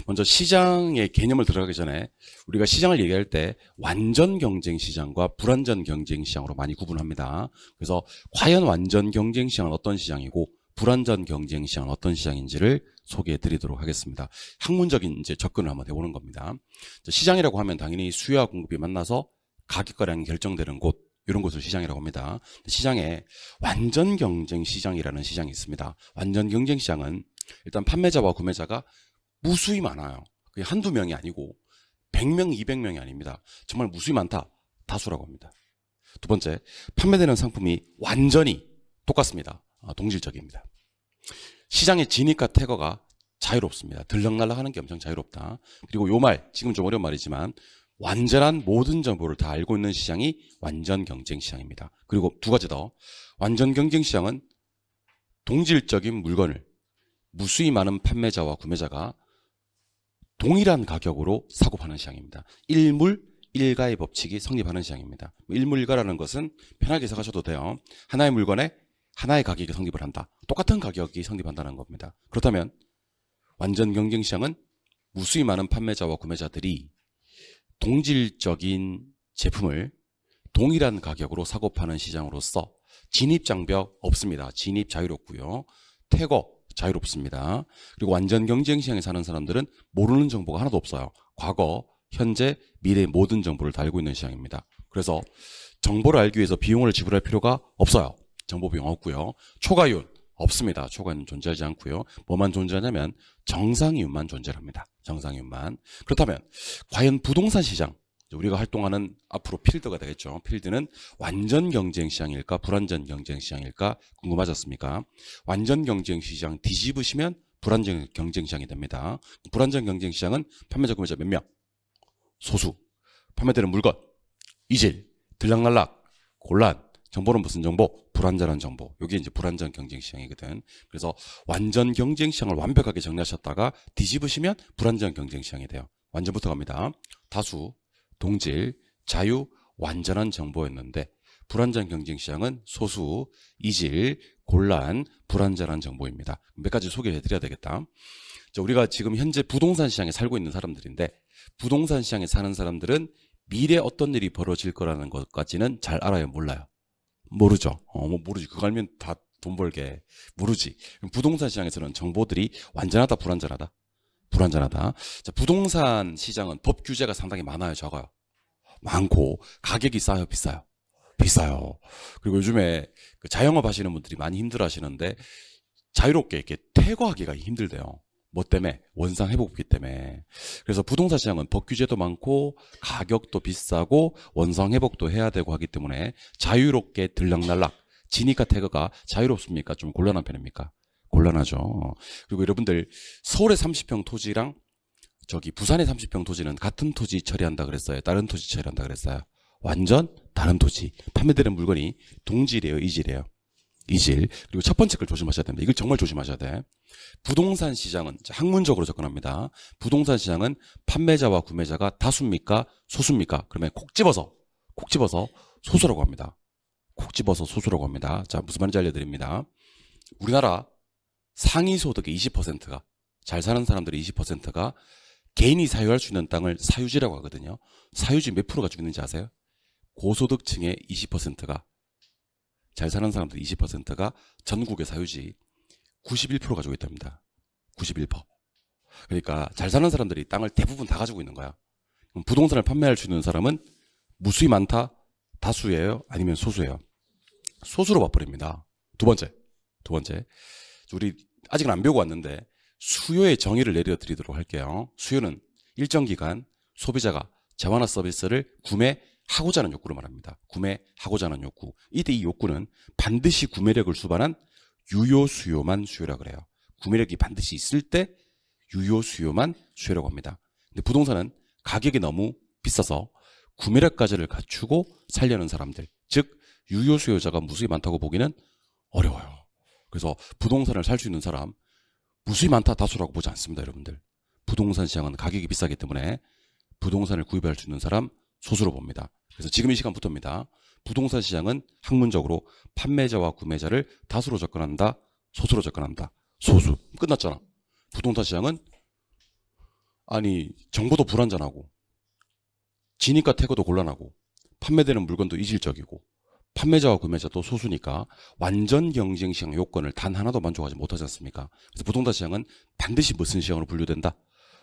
먼저 시장의 개념을 들어가기 전에 우리가 시장을 얘기할 때 완전 경쟁 시장과 불완전 경쟁 시장으로 많이 구분합니다. 그래서 과연 완전 경쟁 시장은 어떤 시장이고 불완전 경쟁 시장은 어떤 시장인지를 소개해 드리도록 하겠습니다. 학문적인 이제 접근을 한번 해보는 겁니다. 시장이라고 하면 당연히 수요와 공급이 만나서 가격가량이 결정되는 곳, 이런 곳을 시장이라고 합니다. 시장에 완전 경쟁 시장이라는 시장이 있습니다. 완전 경쟁 시장은 일단 판매자와 구매자가 무수히 많아요. 그게 한두 명이 아니고 100명, 200명이 아닙니다. 정말 무수히 많다. 다수라고 합니다. 두 번째, 판매되는 상품이 완전히 똑같습니다. 동질적입니다. 시장의 진입과 퇴거가 자유롭습니다. 들락날락하는 게 엄청 자유롭다. 그리고 요 말, 지금 좀 어려운 말이지만 완전한 모든 정보를 다 알고 있는 시장이 완전 경쟁 시장입니다. 그리고 두 가지 더, 완전 경쟁 시장은 동질적인 물건을 무수히 많은 판매자와 구매자가 동일한 가격으로 사고 파는 시장입니다. 일물 일가의 법칙이 성립하는 시장입니다. 일물 일가라는 것은 편하게 생각하셔도 돼요. 하나의 물건에 하나의 가격이 성립을 한다. 똑같은 가격이 성립한다는 겁니다. 그렇다면 완전 경쟁 시장은 무수히 많은 판매자와 구매자들이 동질적인 제품을 동일한 가격으로 사고 파는 시장으로서 진입 장벽 없습니다. 진입 자유롭고요. 퇴거 자유롭습니다. 그리고 완전 경쟁 시장에 사는 사람들은 모르는 정보가 하나도 없어요. 과거, 현재, 미래의 모든 정보를 다 알고 있는 시장입니다. 그래서 정보를 알기 위해서 비용을 지불할 필요가 없어요. 정보 비용 없고요. 초과이윤 없습니다. 초과이윤 존재하지 않고요. 뭐만 존재하냐면 정상이윤만 존재합니다. 정상이윤만. 그렇다면 과연 부동산 시장, 우리가 활동하는 앞으로 필드가 되겠죠. 필드는 완전 경쟁 시장일까 불완전 경쟁 시장일까 궁금하셨습니까? 완전 경쟁 시장 뒤집으시면 불완전 경쟁 시장이 됩니다. 불완전 경쟁 시장은 판매자 구매자 몇 명? 소수. 판매되는 물건, 이질, 들락날락, 곤란, 정보는 무슨 정보? 불완전한 정보. 이게 이제 불완전 경쟁 시장이거든. 그래서 완전 경쟁 시장을 완벽하게 정리하셨다가 뒤집으시면 불완전 경쟁 시장이 돼요. 완전부터 갑니다. 다수, 동질, 자유, 완전한 정보였는데 불완전 경쟁 시장은 소수, 이질, 곤란, 불완전한 정보입니다. 몇 가지 소개해 드려야 되겠다. 자, 우리가 지금 현재 부동산 시장에 살고 있는 사람들인데 부동산 시장에 사는 사람들은 미래에 어떤 일이 벌어질 거라는 것까지는 잘 알아요? 몰라요? 모르죠. 모르지. 그거 알면 다 돈 벌게. 모르지. 부동산 시장에서는 정보들이 완전하다, 불완전하다? 불완전하다. 자, 부동산 시장은 법 규제가 상당히 많아요, 적어요? 많고, 가격이 싸요, 비싸요? 비싸요. 그리고 요즘에 그 자영업 하시는 분들이 많이 힘들어 하시는데, 자유롭게 이렇게 퇴거하기가 힘들대요. 뭐 때문에? 원상 회복기 때문에. 그래서 부동산 시장은 법 규제도 많고, 가격도 비싸고, 원상 회복도 해야 되고 하기 때문에 자유롭게 들락날락, 진입과 퇴거가 자유롭습니까? 좀 곤란한 편입니까? 곤란하죠. 그리고 여러분들 서울의 30평 토지랑 저기 부산의 30평 토지는 같은 토지 처리한다 그랬어요? 다른 토지 처리한다 그랬어요? 완전 다른 토지. 판매되는 물건이 동질이에요? 이질이에요? 이질. 그리고 첫 번째 걸 조심하셔야 됩니다. 이걸 정말 조심하셔야 돼. 부동산 시장은 학문적으로 접근합니다. 부동산 시장은 판매자와 구매자가 다수입니까? 소수입니까? 그러면 콕 집어서 소수라고 합니다. 콕 집어서 소수라고 합니다. 자, 무슨 말인지 알려드립니다. 우리나라 상위 소득의 20%가, 잘 사는 사람들의 20%가 개인이 사유할 수 있는 땅을 사유지라고 하거든요. 사유지 몇 프로 가지고 있는지 아세요? 고소득층의 20%가, 잘 사는 사람들 20%가 전국의 사유지 91% 가지고 있답니다. 91%. 그러니까 잘 사는 사람들이 땅을 대부분 다 가지고 있는 거야. 그럼 부동산을 판매할 수 있는 사람은 무수히 많다? 다수예요? 아니면 소수예요? 소수로 봐버립니다. 두 번째. 우리 아직은 안 배우고 왔는데 수요의 정의를 내려드리도록 할게요. 수요는 일정 기간 소비자가 재화나 서비스를 구매하고자 하는 욕구를 말합니다. 구매하고자 하는 욕구. 이때 이 욕구는 반드시 구매력을 수반한 유효 수요만 수요라고 그래요. 구매력이 반드시 있을 때 유효 수요만 수요라고 합니다. 근데 부동산은 가격이 너무 비싸서 구매력까지를 갖추고 살려는 사람들, 즉 유효 수요자가 무수히 많다고 보기는 어려워요. 그래서 부동산을 살 수 있는 사람 무수히 많다, 다수라고 보지 않습니다. 여러분들, 부동산 시장은 가격이 비싸기 때문에 부동산을 구입할 수 있는 사람 소수로 봅니다. 그래서 지금 이 시간부터입니다. 부동산 시장은 학문적으로 판매자와 구매자를 다수로 접근한다, 소수로 접근한다. 소수. 끝났잖아. 부동산 시장은 아니 정보도 불완전하고 진입과 태거도 곤란하고 판매되는 물건도 이질적이고 판매자와 구매자도 소수니까 완전 경쟁 시장 요건을 단 하나도 만족하지 못하지 않습니까? 그래서 부동산 시장은 반드시 무슨 시장으로 분류된다?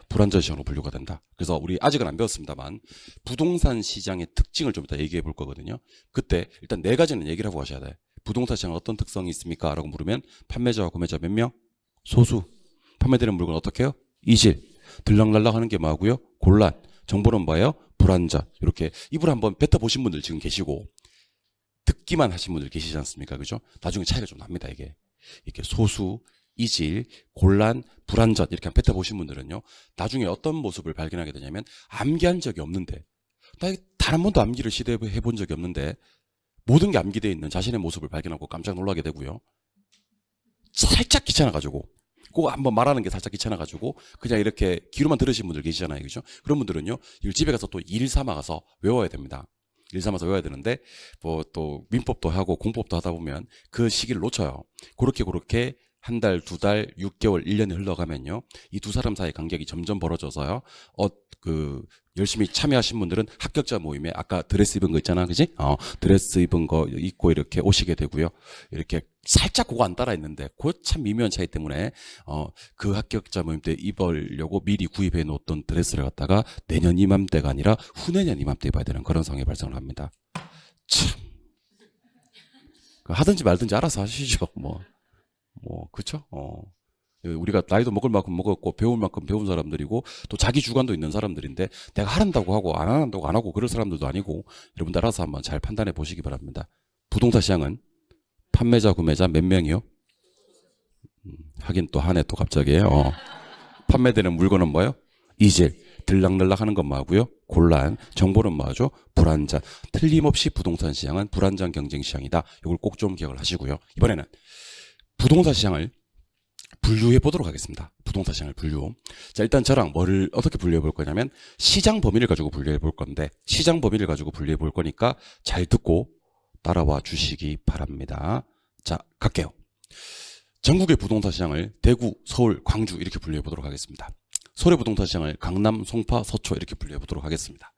불안전 시장으로 분류가 된다. 그래서 우리 아직은 안 배웠습니다만 부동산 시장의 특징을 좀 이따 얘기해 볼 거거든요. 그때 일단 네 가지는 얘기를 하고 가셔야 돼. 부동산 시장은 어떤 특성이 있습니까? 라고 물으면 판매자와 구매자 몇 명? 소수. 판매되는 물건 어떻게 해요? 이질. 들락날락 하는 게 뭐고요? 곤란. 정보는 뭐예요? 불안전. 이렇게 입을 한번 뱉어보신 분들 지금 계시고 듣기만 하신 분들 계시지 않습니까? 그죠? 나중에 차이가 좀 납니다. 이게 소수, 이질, 곤란, 불안전 이렇게 한번 뱉어보신 분들은요. 나중에 어떤 모습을 발견하게 되냐면 암기한 적이 없는데 나 단 한 번도 암기를 시도해 본 적이 없는데 모든 게 암기되어 있는 자신의 모습을 발견하고 깜짝 놀라게 되고요. 살짝 귀찮아가지고 꼭 한번 말하는 게 살짝 귀찮아가지고 그냥 이렇게 귀로만 들으신 분들 계시잖아요. 그죠? 그런 분들은요. 이걸 집에 가서 또 일 삼아 가서 외워야 됩니다. 일 삼아서 외워야 되는데 뭐 또 민법도 하고 공법도 하다 보면 그 시기를 놓쳐요. 그렇게 한 달, 두 달, 6개월, 1년이 흘러가면요. 이 두 사람 사이의 간격이 점점 벌어져서요. 열심히 참여하신 분들은 합격자 모임에 아까 드레스 입은 거 있잖아. 그지? 드레스 입은 거 입고 이렇게 오시게 되고요. 이렇게 살짝 그거 안 따라 했는데 그 참 미묘한 차이 때문에 그 합격자 모임 때 입으려고 미리 구입해 놓았던 드레스를 갖다가 내년 이맘때가 아니라 후내년 이맘때 입어야 되는 그런 상황이 발생을 합니다. 참. 하든지 말든지 알아서 하시죠. 그쵸? 우리가 나이도 먹을 만큼 먹었고 배울 만큼 배운 사람들이고 또 자기 주관도 있는 사람들인데 내가 하란다고 하고 안 한다고 안 하고 그럴 사람들도 아니고 여러분들 알아서 한번 잘 판단해 보시기 바랍니다. 부동산 시장은 판매자 구매자 몇 명이요? 하긴 또 한 해 또 갑자기 판매되는 물건은 뭐예요? 이질, 들락날락 하는 건 뭐고요? 곤란, 정보는 뭐죠? 불안전. 틀림없이 부동산 시장은 불안전 경쟁 시장이다. 이걸 꼭 좀 기억을 하시고요. 이번에는 부동산 시장을 분류해 보도록 하겠습니다. 부동산 시장을 분류. 자, 일단 저랑 뭐를 어떻게 분류해 볼 거냐면 시장 범위를 가지고 분류해 볼 건데 시장 범위를 가지고 분류해 볼 거니까 잘 듣고 따라와 주시기 바랍니다. 자, 갈게요. 전국의 부동산 시장을 대구, 서울, 광주 이렇게 분류해 보도록 하겠습니다. 서울의 부동산 시장을 강남, 송파, 서초 이렇게 분류해 보도록 하겠습니다.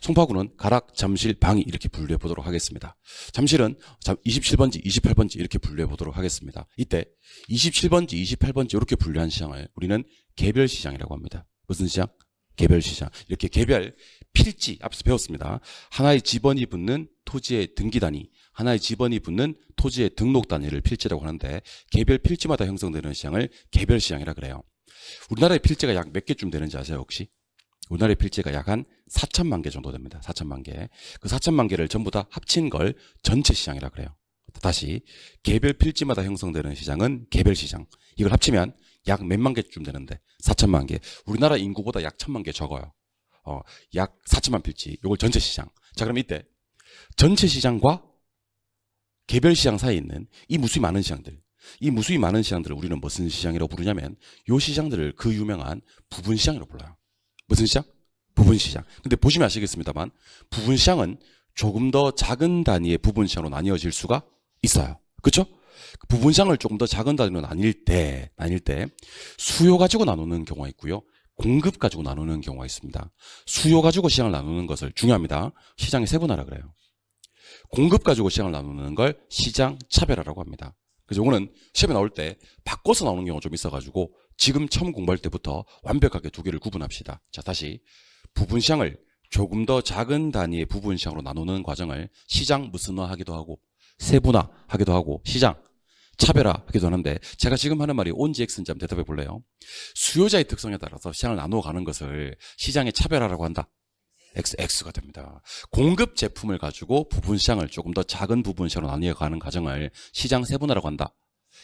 송파구는 가락, 잠실, 방이 이렇게 분류해 보도록 하겠습니다. 잠실은 27번지, 28번지 이렇게 분류해 보도록 하겠습니다. 이때 27번지, 28번지 이렇게 분류한 시장을 우리는 개별 시장이라고 합니다. 무슨 시장? 개별 시장. 이렇게 개별 필지 앞에서 배웠습니다. 하나의 지번이 붙는 토지의 등기 단위, 하나의 지번이 붙는 토지의 등록 단위를 필지라고 하는데 개별 필지마다 형성되는 시장을 개별 시장이라 그래요. 우리나라의 필지가 약 몇 개쯤 되는지 아세요 혹시? 우리나라의 필지가 약 한 4천만 개 정도 됩니다. 4천만 개. 그 4천만 개를 전부 다 합친 걸 전체 시장이라 그래요. 다시 개별 필지마다 형성되는 시장은 개별 시장. 이걸 합치면 약 몇만 개쯤 되는데 4천만 개. 우리나라 인구보다 약 1,000만 개 적어요. 약 4천만 필지. 이걸 전체 시장. 자, 그럼 이때 전체 시장과 개별 시장 사이에 있는 이 무수히 많은 시장들. 이 무수히 많은 시장들을 우리는 무슨 시장이라고 부르냐면 이 시장들을 그 유명한 부분 시장이라고 불러요. 무슨 시장? 부분 시장. 근데 보시면 아시겠습니다만 부분 시장은 조금 더 작은 단위의 부분 시장으로 나뉘어질 수가 있어요. 그렇죠? 부분 시장을 조금 더 작은 단위로 나뉠 때 수요 가지고 나누는 경우가 있고요. 공급 가지고 나누는 경우가 있습니다. 수요 가지고 시장을 나누는 것을 중요합니다. 시장의 세분화라 그래요. 공급 가지고 시장을 나누는 걸 시장 차별화라고 합니다. 그래서 이거는 시험에 나올 때 바꿔서 나오는 경우가 좀 있어가지고 지금 처음 공부할 때부터 완벽하게 두 개를 구분합시다. 자, 다시 부분 시장을 조금 더 작은 단위의 부분 시장으로 나누는 과정을 시장 무슨화하기도 하고 세분화하기도 하고 시장 차별화하기도 하는데 제가 지금 하는 말이 On인지 X인지 한번 대답해 볼래요? 수요자의 특성에 따라서 시장을 나누어 가는 것을 시장의 차별화라고 한다. X가 됩니다. 공급 제품을 가지고 부분 시장을 조금 더 작은 부분 시장으로 나뉘어 가는 과정을 시장 세분화라고 한다.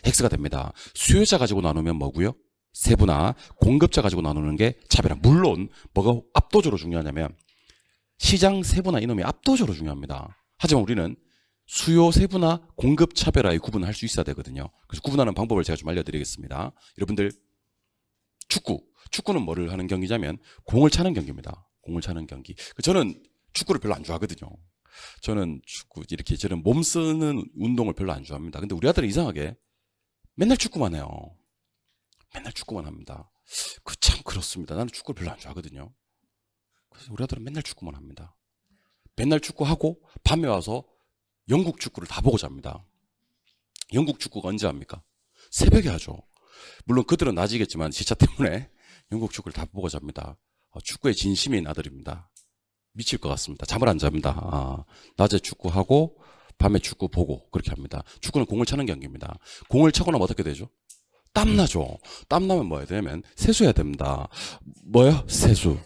X가 됩니다. 수요자 가지고 나누면 뭐고요? 세분화. 공급자 가지고 나누는 게 차별화. 물론 뭐가 압도적으로 중요하냐면 시장 세분화 이놈이 압도적으로 중요합니다. 하지만 우리는 수요 세분화, 공급 차별화의 구분을 할 수 있어야 되거든요. 그래서 구분하는 방법을 제가 좀 알려드리겠습니다. 여러분들 축구는 뭐를 하는 경기냐면 공을 차는 경기입니다. 공을 차는 경기. 저는 축구를 별로 안 좋아하거든요. 저는 저는 몸 쓰는 운동을 별로 안 좋아합니다. 근데 우리 아들은 이상하게 맨날 축구만 해요. 맨날 축구만 합니다. 참 그렇습니다. 나는 축구를 별로 안 좋아하거든요. 그래서 우리 아들은 맨날 축구만 합니다. 맨날 축구하고 밤에 와서 영국 축구를 다 보고 잡니다. 영국 축구가 언제 합니까? 새벽에 하죠. 물론 그들은 낮이겠지만 시차 때문에 영국 축구를 다 보고 잡니다. 축구에 진심인 아들입니다. 미칠 것 같습니다. 잠을 안 잡니다. 낮에 축구하고 밤에 축구 보고 그렇게 합니다. 축구는 공을 차는 경기입니다. 공을 차고 나면 어떻게 되죠? 땀나죠. 땀나면 뭐 해야 되냐면 세수해야 됩니다. 뭐요? 세수.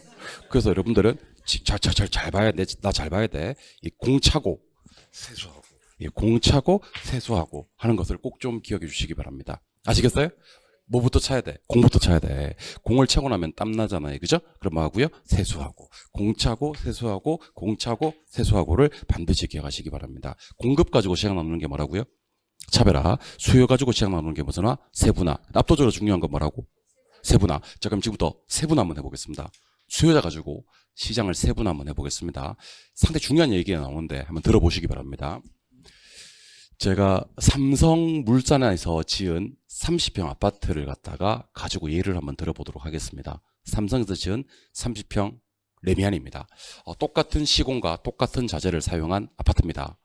그래서 여러분들은 잘 봐야 돼. 나 잘 봐야 돼. 이 공 차고 세수하고, 공 차고 세수하고 하는 것을 꼭 좀 기억해 주시기 바랍니다. 아시겠어요? 뭐부터 차야 돼? 공부터 차야 돼. 공을 차고 나면 땀 나잖아요. 그죠? 그럼 뭐 하고요? 세수하고. 공 차고 세수하고 공 차고 세수하고를 반드시 기억하시기 바랍니다. 공급 가지고 시작 나누는 게 뭐라고요? 차별화. 수요 가지고 시작 나누는 게 무슨 화? 세분화. 압도적으로 중요한 건 뭐라고? 세분화. 자, 그럼 지금부터 세분화 한번 해보겠습니다. 수요자 가지고 시장을 세분화 한번 해보겠습니다. 상당히 중요한 얘기가 나오는데 한번 들어보시기 바랍니다. 제가 삼성물산에서 지은 30평 아파트를 갖다가 가지고 예를 한번 들어보도록 하겠습니다. 삼성에서 지은 30평 레미안입니다. 똑같은 시공과 똑같은 자재를 사용한 아파트입니다.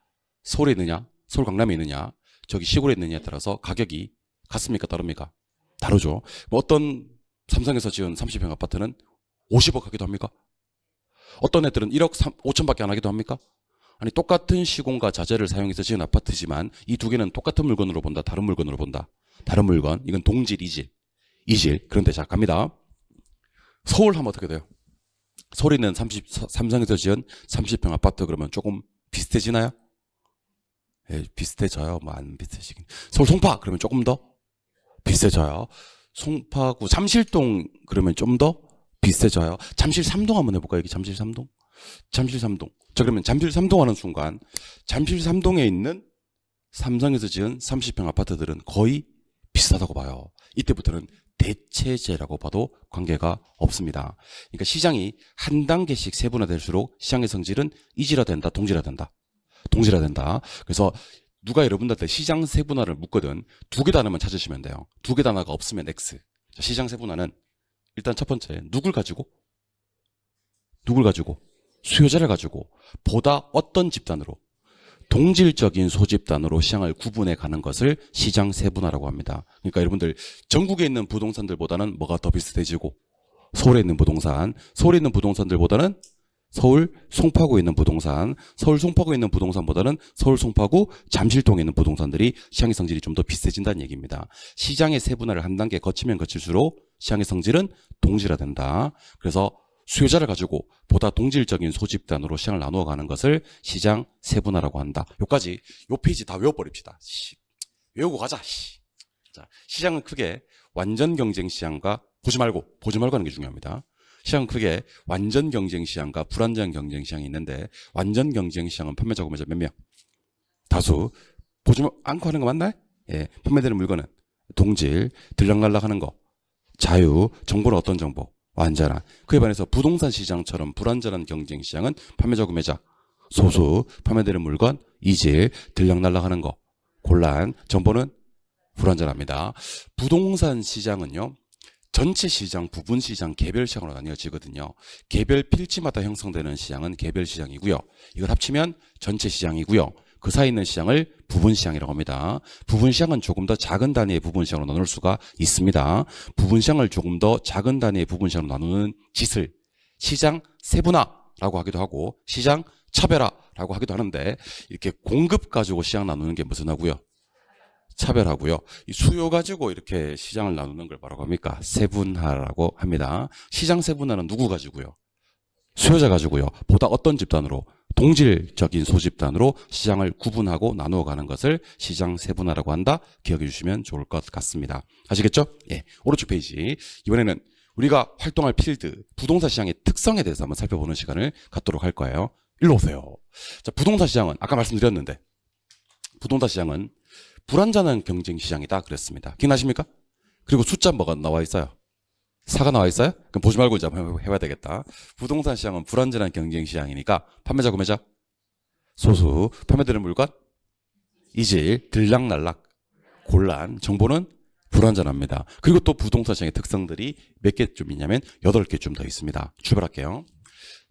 서울에 있느냐, 서울 강남에 있느냐, 저기 시골에 있느냐에 따라서 가격이 같습니까? 다릅니까? 다르죠. 뭐 어떤 삼성에서 지은 30평 아파트는 50억 하기도 합니까? 어떤 애들은 1억 5천밖에 안 하기도 합니까? 아니, 똑같은 시공과 자재를 사용해서 지은 아파트지만 이 두 개는 똑같은 물건으로 본다, 다른 물건으로 본다. 다른 물건. 이건 동질, 이질. 그런데 자, 갑니다. 서울 하면 어떻게 돼요? 서울에 있는 삼성에서 지은 30평 아파트 그러면 조금 비슷해지나요? 예, 비슷해져요. 뭐 안 비슷해지긴. 서울 송파 그러면 조금 더 비슷해져요. 송파구 잠실동 그러면 좀 더 비슷해져요. 잠실 3동 한번 해볼까요? 여기 잠실 3동. 잠실 3동. 자, 그러면 잠실 3동 하는 순간 잠실 3동에 있는 삼성에서 지은 30평 아파트들은 거의 비슷하다고 봐요. 이때부터는 대체제라고 봐도 관계가 없습니다. 그러니까 시장이 한 단계씩 세분화될수록 시장의 성질은 이질화된다, 동질화된다. 동질화된다. 그래서 누가 여러분들한테 시장 세분화를 묻거든 두 개 단어만 찾으시면 돼요. 두 개 단어가 없으면 X. 자, 시장 세분화는 일단 첫 번째 누굴 가지고? 수요자를 가지고 보다 어떤 집단으로? 동질적인 소집단으로 시장을 구분해 가는 것을 시장 세분화라고 합니다. 그러니까 여러분들 전국에 있는 부동산들보다는 뭐가 더 비슷해지고 서울에 있는 부동산들보다는 서울 송파구에 있는 부동산, 서울 송파구에 있는 부동산보다는 서울 송파구 잠실동에 있는 부동산들이 시장의 성질이 좀 더 비슷해진다는 얘기입니다. 시장의 세분화를 한 단계 거치면 거칠수록 시장의 성질은 동질화된다. 그래서 수요자를 가지고 보다 동질적인 소집단으로 시장을 나누어 가는 것을 시장 세분화라고 한다. 요까지 요 페이지 다 외워버립시다. 외우고 가자. 자, 시장은 크게 완전 경쟁 시장과 보지 말고 하는 게 중요합니다. 시장은 크게 완전 경쟁 시장과 불완전 경쟁 시장이 있는데 완전 경쟁 시장은 판매자 구매자 몇 명? 다수. 보지 않고 하는 거 맞나요? 예, 판매되는 물건은 동질, 들락날락 하는 거, 자유, 정보는 어떤 정보? 완전한. 그에 반해서 부동산 시장처럼 불완전한 경쟁 시장은 판매자 구매자 소수, 판매되는 물건 이질, 들락날락 하는 거, 곤란, 정보는 불완전합니다. 부동산 시장은요. 전체 시장, 부분 시장, 개별 시장으로 나뉘어지거든요. 개별 필지마다 형성되는 시장은 개별 시장이고요. 이걸 합치면 전체 시장이고요. 그 사이에 있는 시장을 부분 시장이라고 합니다. 부분 시장은 조금 더 작은 단위의 부분 시장으로 나눌 수가 있습니다. 부분 시장을 조금 더 작은 단위의 부분 시장으로 나누는 짓을 시장 세분화라고 하기도 하고 시장 차별화라고 하기도 하는데 이렇게 공급 가지고 시장 나누는 게 무슨 하고요? 차별하고요. 이 수요 가지고 이렇게 시장을 나누는 걸 뭐라고 합니까? 세분화라고 합니다. 시장 세분화는 누구 가지고요? 수요자 가지고요. 보다 어떤 집단으로? 동질적인 소집단으로 시장을 구분하고 나누어 가는 것을 시장 세분화라고 한다. 기억해 주시면 좋을 것 같습니다. 아시겠죠? 예. 오른쪽 페이지. 이번에는 우리가 활동할 필드, 부동산 시장의 특성에 대해서 한번 살펴보는 시간을 갖도록 할 거예요. 일로 오세요. 자, 부동산 시장은 아까 말씀드렸는데 부동산 시장은 불완전한 경쟁 시장이다 그랬습니다. 기억나십니까? 그리고 숫자 뭐가 나와 있어요? 4가 나와 있어요? 그럼 보지 말고 이제 한번 해봐야 되겠다. 부동산 시장은 불완전한 경쟁 시장이니까 판매자 구매자 소수, 판매되는 물건 이질, 들락날락, 곤란, 정보는 불완전합니다. 그리고 또 부동산 시장의 특성들이 몇 개쯤 있냐면 8개쯤 더 있습니다. 출발할게요.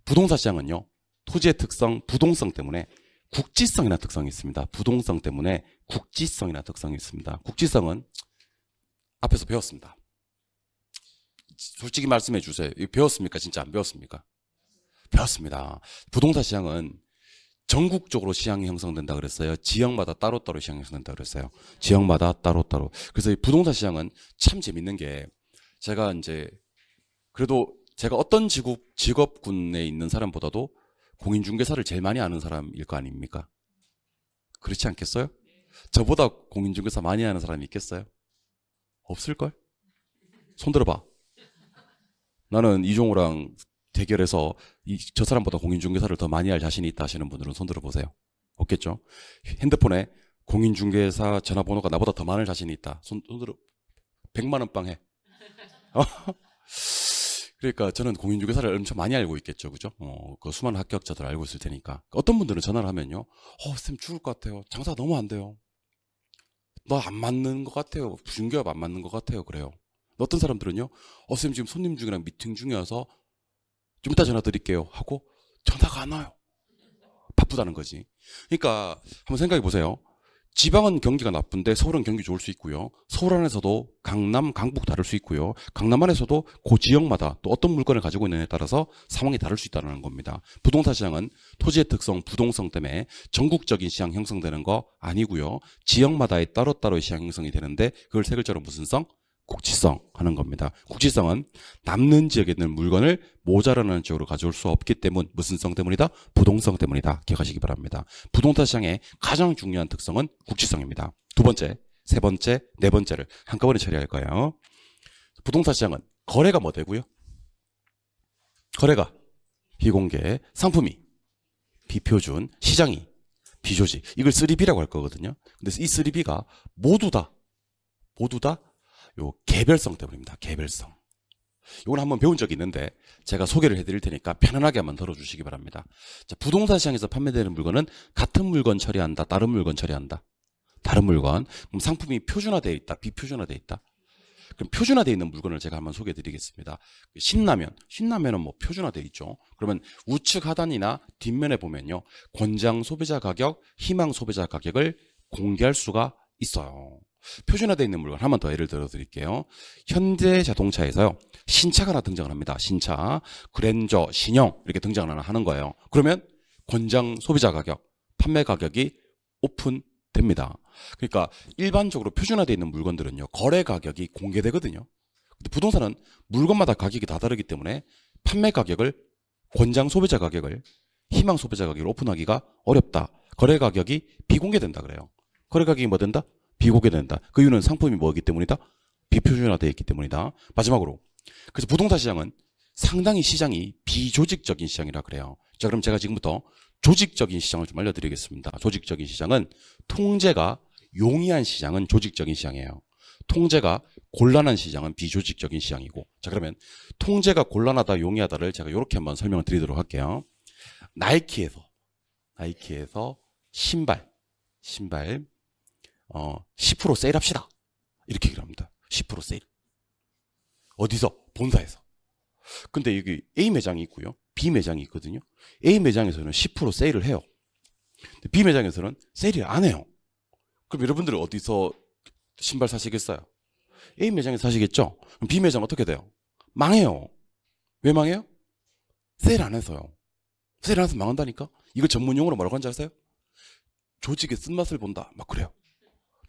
부동산 시장은요. 토지의 특성, 부동성 때문에 국지성이라는 특성이 있습니다. 부동성 때문에 국지성이라는 특성이 있습니다. 국지성은 앞에서 배웠습니다. 솔직히 말씀해 주세요. 이거 배웠습니까? 진짜 안 배웠습니까? 배웠습니다. 부동산 시장은 전국적으로 시장이 형성된다 그랬어요. 지역마다 따로따로 시장이 형성된다 그랬어요. 지역마다 따로따로. 그래서 이 부동산 시장은 참 재밌는 게 제가 이제 그래도 제가 어떤 직업군에 있는 사람보다도 공인중개사를 제일 많이 아는 사람일 거 아닙니까? 그렇지 않겠어요? 저보다 공인중개사 많이 아는 사람이 있겠어요? 없을걸? 손 들어봐. 나는 이종호랑 대결해서 저 사람보다 공인중개사를 더 많이 알 자신이 있다 하시는 분들은 손 들어보세요. 없겠죠? 핸드폰에 공인중개사 전화번호가 나보다 더 많을 자신이 있다. 손 들어. 100만 원 빵 해. 그러니까 저는 공인중개사를 엄청 많이 알고 있겠죠. 그죠? 그 수많은 합격자들 알고 있을 테니까. 어떤 분들은 전화를 하면요. 쌤 죽을 것 같아요. 장사 너무 안 돼요. 너 안 맞는 것 같아요. 중개업 안 맞는 것 같아요. 그래요. 어떤 사람들은요. 쌤 지금 손님 중이랑 미팅 중이어서 좀 이따 전화 드릴게요. 하고 전화가 안 와요. 바쁘다는 거지. 그러니까 한번 생각해 보세요. 지방은 경기가 나쁜데 서울은 경기 좋을 수 있고요. 서울 안에서도 강남, 강북 다를 수 있고요. 강남 안에서도 그 지역마다 또 어떤 물건을 가지고 있느냐에 따라서 상황이 다를 수 있다는 겁니다. 부동산 시장은 토지의 특성, 부동성 때문에 전국적인 시장 형성되는 거 아니고요. 지역마다의 따로따로 시장 형성이 되는데 그걸 세 글자로 무슨 성? 국지성 하는 겁니다. 국지성은 남는 지역에 있는 물건을 모자라는 지역으로 가져올 수 없기 때문 무슨 성 때문이다? 부동성 때문이다. 기억하시기 바랍니다. 부동산 시장의 가장 중요한 특성은 국지성입니다. 두 번째, 세 번째, 네 번째를 한꺼번에 처리할 거예요. 부동산 시장은 거래가 뭐 되고요? 거래가 비공개, 상품이 비표준, 시장이 비조직. 이걸 3B라고 할 거거든요. 근데 이 3B가 모두 다 요 개별성 때문입니다. 개별성. 이건 한번 배운 적이 있는데 제가 소개를 해드릴 테니까 편안하게 한번 들어주시기 바랍니다. 자, 부동산 시장에서 판매되는 물건은 같은 물건 처리한다. 다른 물건 처리한다. 다른 물건. 그럼 상품이 표준화되어 있다. 비표준화되어 있다. 그럼 표준화되어 있는 물건을 제가 한번 소개해드리겠습니다. 신라면은 뭐 표준화되어 있죠. 그러면 우측 하단이나 뒷면에 보면요. 권장 소비자 가격, 희망 소비자 가격을 공개할 수가 있어요. 표준화되어 있는 물건 한 번 더 예를 들어 드릴게요. 현대자동차에서요. 신차가 하나 등장을 합니다. 신차, 그랜저, 신형 이렇게 등장을 하는 거예요. 그러면 권장 소비자 가격, 판매 가격이 오픈됩니다. 그러니까 일반적으로 표준화되어 있는 물건들은요. 거래 가격이 공개되거든요. 근데 부동산은 물건마다 가격이 다 다르기 때문에 판매 가격을 권장 소비자 가격을 희망 소비자 가격을 오픈하기가 어렵다. 거래 가격이 비공개된다 그래요. 거래 가격이 뭐 된다? 비공개된다. 그 이유는 상품이 뭐이기 때문이다? 비표준화되어 있기 때문이다. 마지막으로 그래서 부동산 시장은 상당히 시장이 비조직적인 시장이라 그래요. 자, 그럼 제가 지금부터 조직적인 시장을 좀 알려드리겠습니다. 조직적인 시장은 통제가 용이한 시장은 조직적인 시장이에요. 통제가 곤란한 시장은 비조직적인 시장이고. 자, 그러면 통제가 곤란하다, 용이하다를 제가 이렇게 한번 설명을 드리도록 할게요. 나이키에서 신발 10% 세일합시다. 이렇게 얘기를 합니다. 10% 세일. 어디서? 본사에서. 근데 여기 A 매장이 있고요. B 매장이 있거든요. A 매장에서는 10% 세일을 해요. B 매장에서는 세일을 안 해요. 그럼 여러분들은 어디서 신발 사시겠어요? A 매장에서 사시겠죠? 그럼 B 매장 어떻게 돼요? 망해요. 왜 망해요? 세일 안 해서요. 세일 안 해서 망한다니까? 이거 전문 용어로 뭐라고 하는지 아세요? 조직의 쓴맛을 본다. 막 그래요.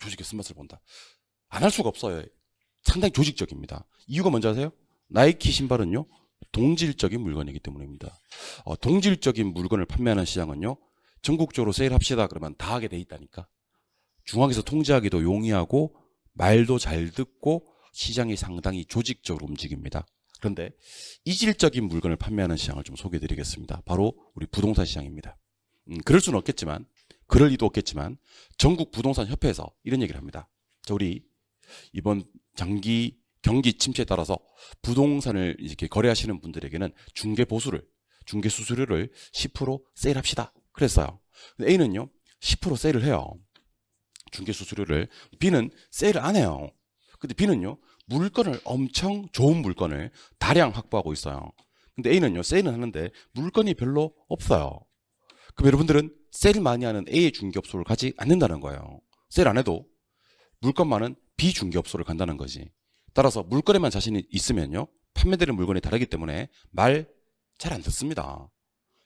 조직의 쓴맛을 본다. 안 할 수가 없어요. 상당히 조직적입니다. 이유가 뭔지 아세요? 나이키 신발은요. 동질적인 물건이기 때문입니다. 동질적인 물건을 판매하는 시장은요. 전국적으로 세일합시다 그러면 다 하게 돼 있다니까. 중앙에서 통제하기도 용이하고 말도 잘 듣고 시장이 상당히 조직적으로 움직입니다. 그런데 이질적인 물건을 판매하는 시장을 좀 소개해드리겠습니다. 바로 우리 부동산 시장입니다. 그럴 수는 없겠지만 그럴 리도 없겠지만 전국 부동산 협회에서 이런 얘기를 합니다. 자, 우리 이번 장기 경기 침체에 따라서 부동산을 이렇게 거래하시는 분들에게는 중개 수수료를 10% 세일합시다. 그랬어요. A는요 10% 세일을 해요. 중개 수수료를. B는 세일을 안 해요. 근데 B는요, 물건을 엄청 좋은 물건을 다량 확보하고 있어요. 근데 A는요, 세일은 하는데 물건이 별로 없어요. 그럼 여러분들은 세일 많이 하는 A의 중개업소를 가지 않는다는 거예요. 세일 안 해도 물건 많은 B 중개업소를 간다는 거지. 따라서 물건에만 자신이 있으면요, 판매되는 물건이 다르기 때문에 말 잘 안 듣습니다.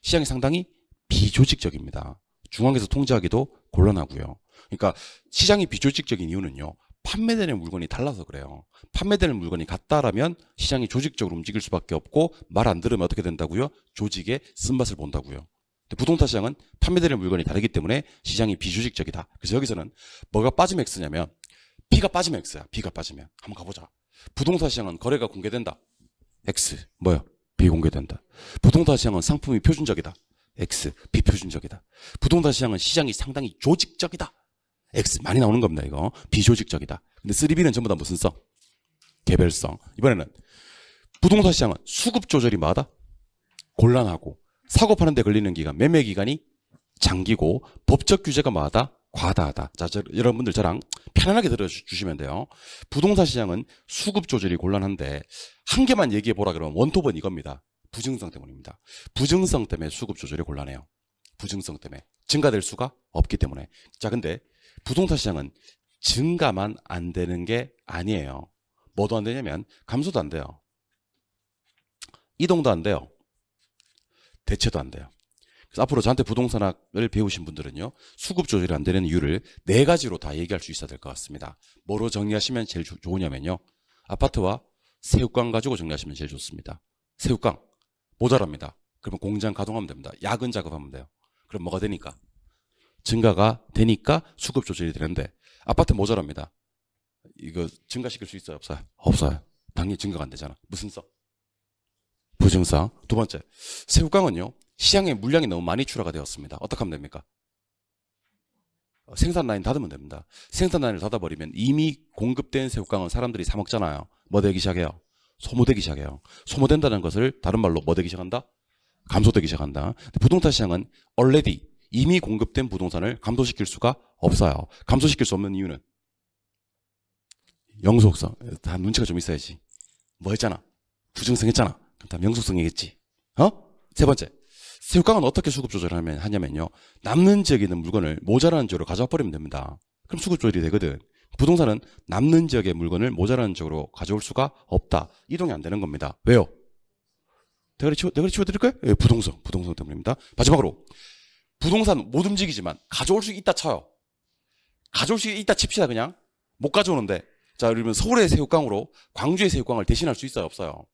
시장이 상당히 비조직적입니다. 중앙에서 통제하기도 곤란하고요. 그러니까 시장이 비조직적인 이유는요, 판매되는 물건이 달라서 그래요. 판매되는 물건이 같다라면 시장이 조직적으로 움직일 수밖에 없고 말 안 들으면 어떻게 된다고요? 조직의 쓴맛을 본다고요. 부동산 시장은 판매되는 물건이 다르기 때문에 시장이 비조직적이다. 그래서 여기서는 뭐가 빠지면 X냐면 B가 빠지면 X야. B가 빠지면. 한번 가보자. 부동산 시장은 거래가 공개된다. X. 뭐요? 비공개된다. 부동산 시장은 상품이 표준적이다. X. 비표준적이다. 부동산 시장은 시장이 상당히 조직적이다. X. 많이 나오는 겁니다. 이거. 비조직적이다. 근데 3B는 전부 다 무슨 성? 개별성. 이번에는 부동산 시장은 수급 조절이 뭐하다? 곤란하고 사고 파는 데 걸리는 기간, 매매 기간이 장기고 법적 규제가 뭐하다? 과다하다. 자, 여러분들 저랑 편안하게 들어주시면 돼요. 부동산 시장은 수급 조절이 곤란한데 한 개만 얘기해 보라 그러면 원톱은 이겁니다. 부증성 때문입니다. 부증성 때문에 수급 조절이 곤란해요. 부증성 때문에. 증가될 수가 없기 때문에. 자, 근데 부동산 시장은 증가만 안 되는 게 아니에요. 뭐도 안 되냐면 감소도 안 돼요. 이동도 안 돼요. 대체도 안 돼요. 그래서 앞으로 저한테 부동산학을 배우신 분들은요, 수급 조절이 안 되는 이유를 4가지로 다 얘기할 수 있어야 될 것 같습니다. 뭐로 정리하시면 제일 좋으냐면요, 아파트와 새우깡 가지고 정리하시면 제일 좋습니다. 새우깡 모자랍니다. 그러면 공장 가동하면 됩니다. 야근 작업하면 돼요. 그럼 뭐가 되니까? 증가가 되니까 수급 조절이 되는데 아파트 모자랍니다. 이거 증가시킬 수 있어요? 없어요? 없어요. 당연히 증가가 안 되잖아. 무슨 성? 부증성. 두 번째, 새우깡은요, 시장에 물량이 너무 많이 출하가 되었습니다. 어떻게 하면 됩니까? 생산 라인 닫으면 됩니다. 생산 라인을 닫아버리면 이미 공급된 새우깡은 사람들이 사 먹잖아요. 뭐 되기 시작해요? 소모되기 시작해요. 소모된다는 것을 다른 말로 뭐 되기 시작한다? 감소되기 시작한다. 부동산 시장은 already 이미 공급된 부동산을 감소시킬 수가 없어요. 감소시킬 수 없는 이유는 영속성. 다 눈치가 좀 있어야지. 뭐 했잖아? 부증성 했잖아. 다음 영속성이겠지. 세 번째, 새우깡은 어떻게 수급 조절을 하냐면요, 남는 지역에 있는 물건을 모자라는 지역으로 가져와 버리면 됩니다. 그럼 수급 조절이 되거든. 부동산은 남는 지역의 물건을 모자라는 지역으로 가져올 수가 없다. 이동이 안 되는 겁니다. 왜요? 대가리 치워드릴까요? 예, 부동성 때문입니다. 마지막으로 부동산 못 움직이지만 가져올 수 있다 쳐요. 가져올 수 있다 칩시다. 그냥 못 가져오는데, 자, 그러면 서울의 새우깡으로 광주의 새우깡을 대신할 수 있어요? 없어요?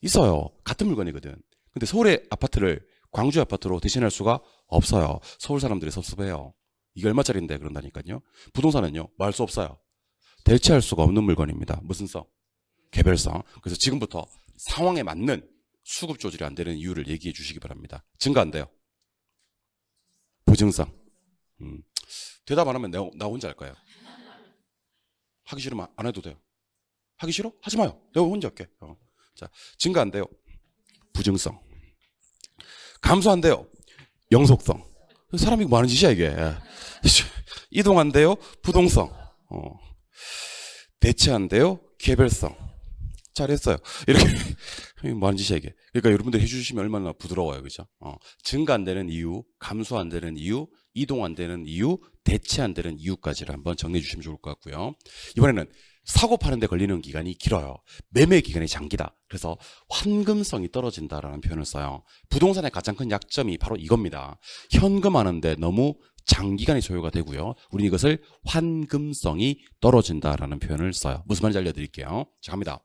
있어요. 같은 물건이거든. 근데 서울의 아파트를 광주 아파트로 대신할 수가 없어요. 서울 사람들이 섭섭해요. 이게 얼마짜리인데 그런다니까요. 부동산은요, 뭐 할 수 없어요. 대체할 수가 없는 물건입니다. 무슨 성? 개별성. 그래서 지금부터 상황에 맞는 수급 조절이 안 되는 이유를 얘기해 주시기 바랍니다. 증가 안 돼요. 부증성. 대답 안 하면 나 혼자 할 거예요. 하기 싫으면 안 해도 돼요. 하기 싫어? 하지 마요. 내가 혼자 할게. 자, 증가 안 돼요. 부증성. 감소 안 돼요. 영속성. 사람이 뭐 하는 짓이야 이게. 이동 안 돼요. 부동성. 대체 안 돼요. 개별성. 잘했어요. 이렇게 뭐 하는 짓이야 이게. 그러니까 여러분들 해주시면 얼마나 부드러워요. 그죠? 증가 안 되는 이유, 감소 안 되는 이유, 이동 안 되는 이유, 대체 안 되는 이유까지를 한번 정리해 주시면 좋을 것 같고요. 이번에는 사고 파는 데 걸리는 기간이 길어요. 매매 기간이 장기다. 그래서 환금성이 떨어진다라는 표현을 써요. 부동산의 가장 큰 약점이 바로 이겁니다. 현금하는데 너무 장기간이 소요가 되고요. 우리는 이것을 환금성이 떨어진다라는 표현을 써요. 무슨 말인지 알려드릴게요. 자, 갑니다.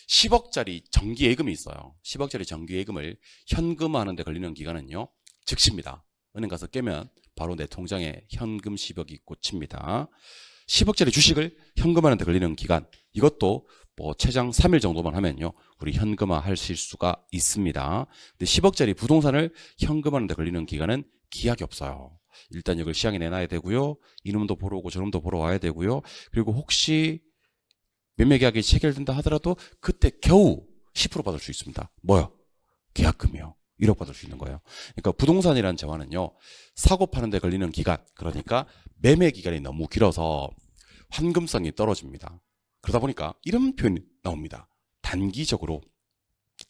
10억짜리 정기예금이 있어요. 10억짜리 정기예금을 현금화하는 데 걸리는 기간은요, 즉시입니다. 은행 가서 깨면 바로 내 통장에 현금 10억이 꽂힙니다. 10억짜리 주식을 현금화하는 데 걸리는 기간, 이것도 뭐 최장 3일 정도만 하면요, 우리 현금화 하실 수가 있습니다. 근데 10억짜리 부동산을 현금화하는 데 걸리는 기간은 기약이 없어요. 일단 이걸 시장에 내놔야 되고요. 이놈도 보러 오고 저놈도 보러 와야 되고요. 그리고 혹시 매매 계약이 체결된다 하더라도 그때 겨우 10% 받을 수 있습니다. 뭐요? 계약금이요. 1억 받을 수 있는 거예요. 그러니까 부동산이라는 재화는요, 사고 파는 데 걸리는 기간, 그러니까 매매 기간이 너무 길어서 환금성이 떨어집니다. 그러다 보니까 이런 표현이 나옵니다. 단기적으로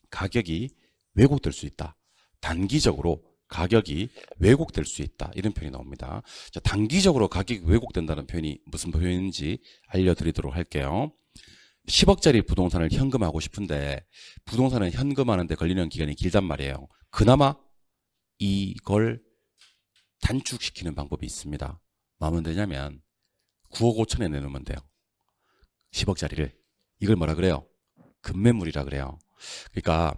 가격이 왜곡될 수 있다. 단기적으로 가격이 왜곡될 수 있다. 이런 표현이 나옵니다. 자, 단기적으로 가격이 왜곡된다는 표현이 무슨 표현인지 알려드리도록 할게요. 10억짜리 부동산을 현금하고 싶은데 부동산은 현금하는데 걸리는 기간이 길단 말이에요. 그나마 이걸 단축시키는 방법이 있습니다. 뭐하면 되냐면 9억 5천에 내놓으면 돼요. 10억짜리를. 이걸 뭐라 그래요? 급매물이라 그래요. 그러니까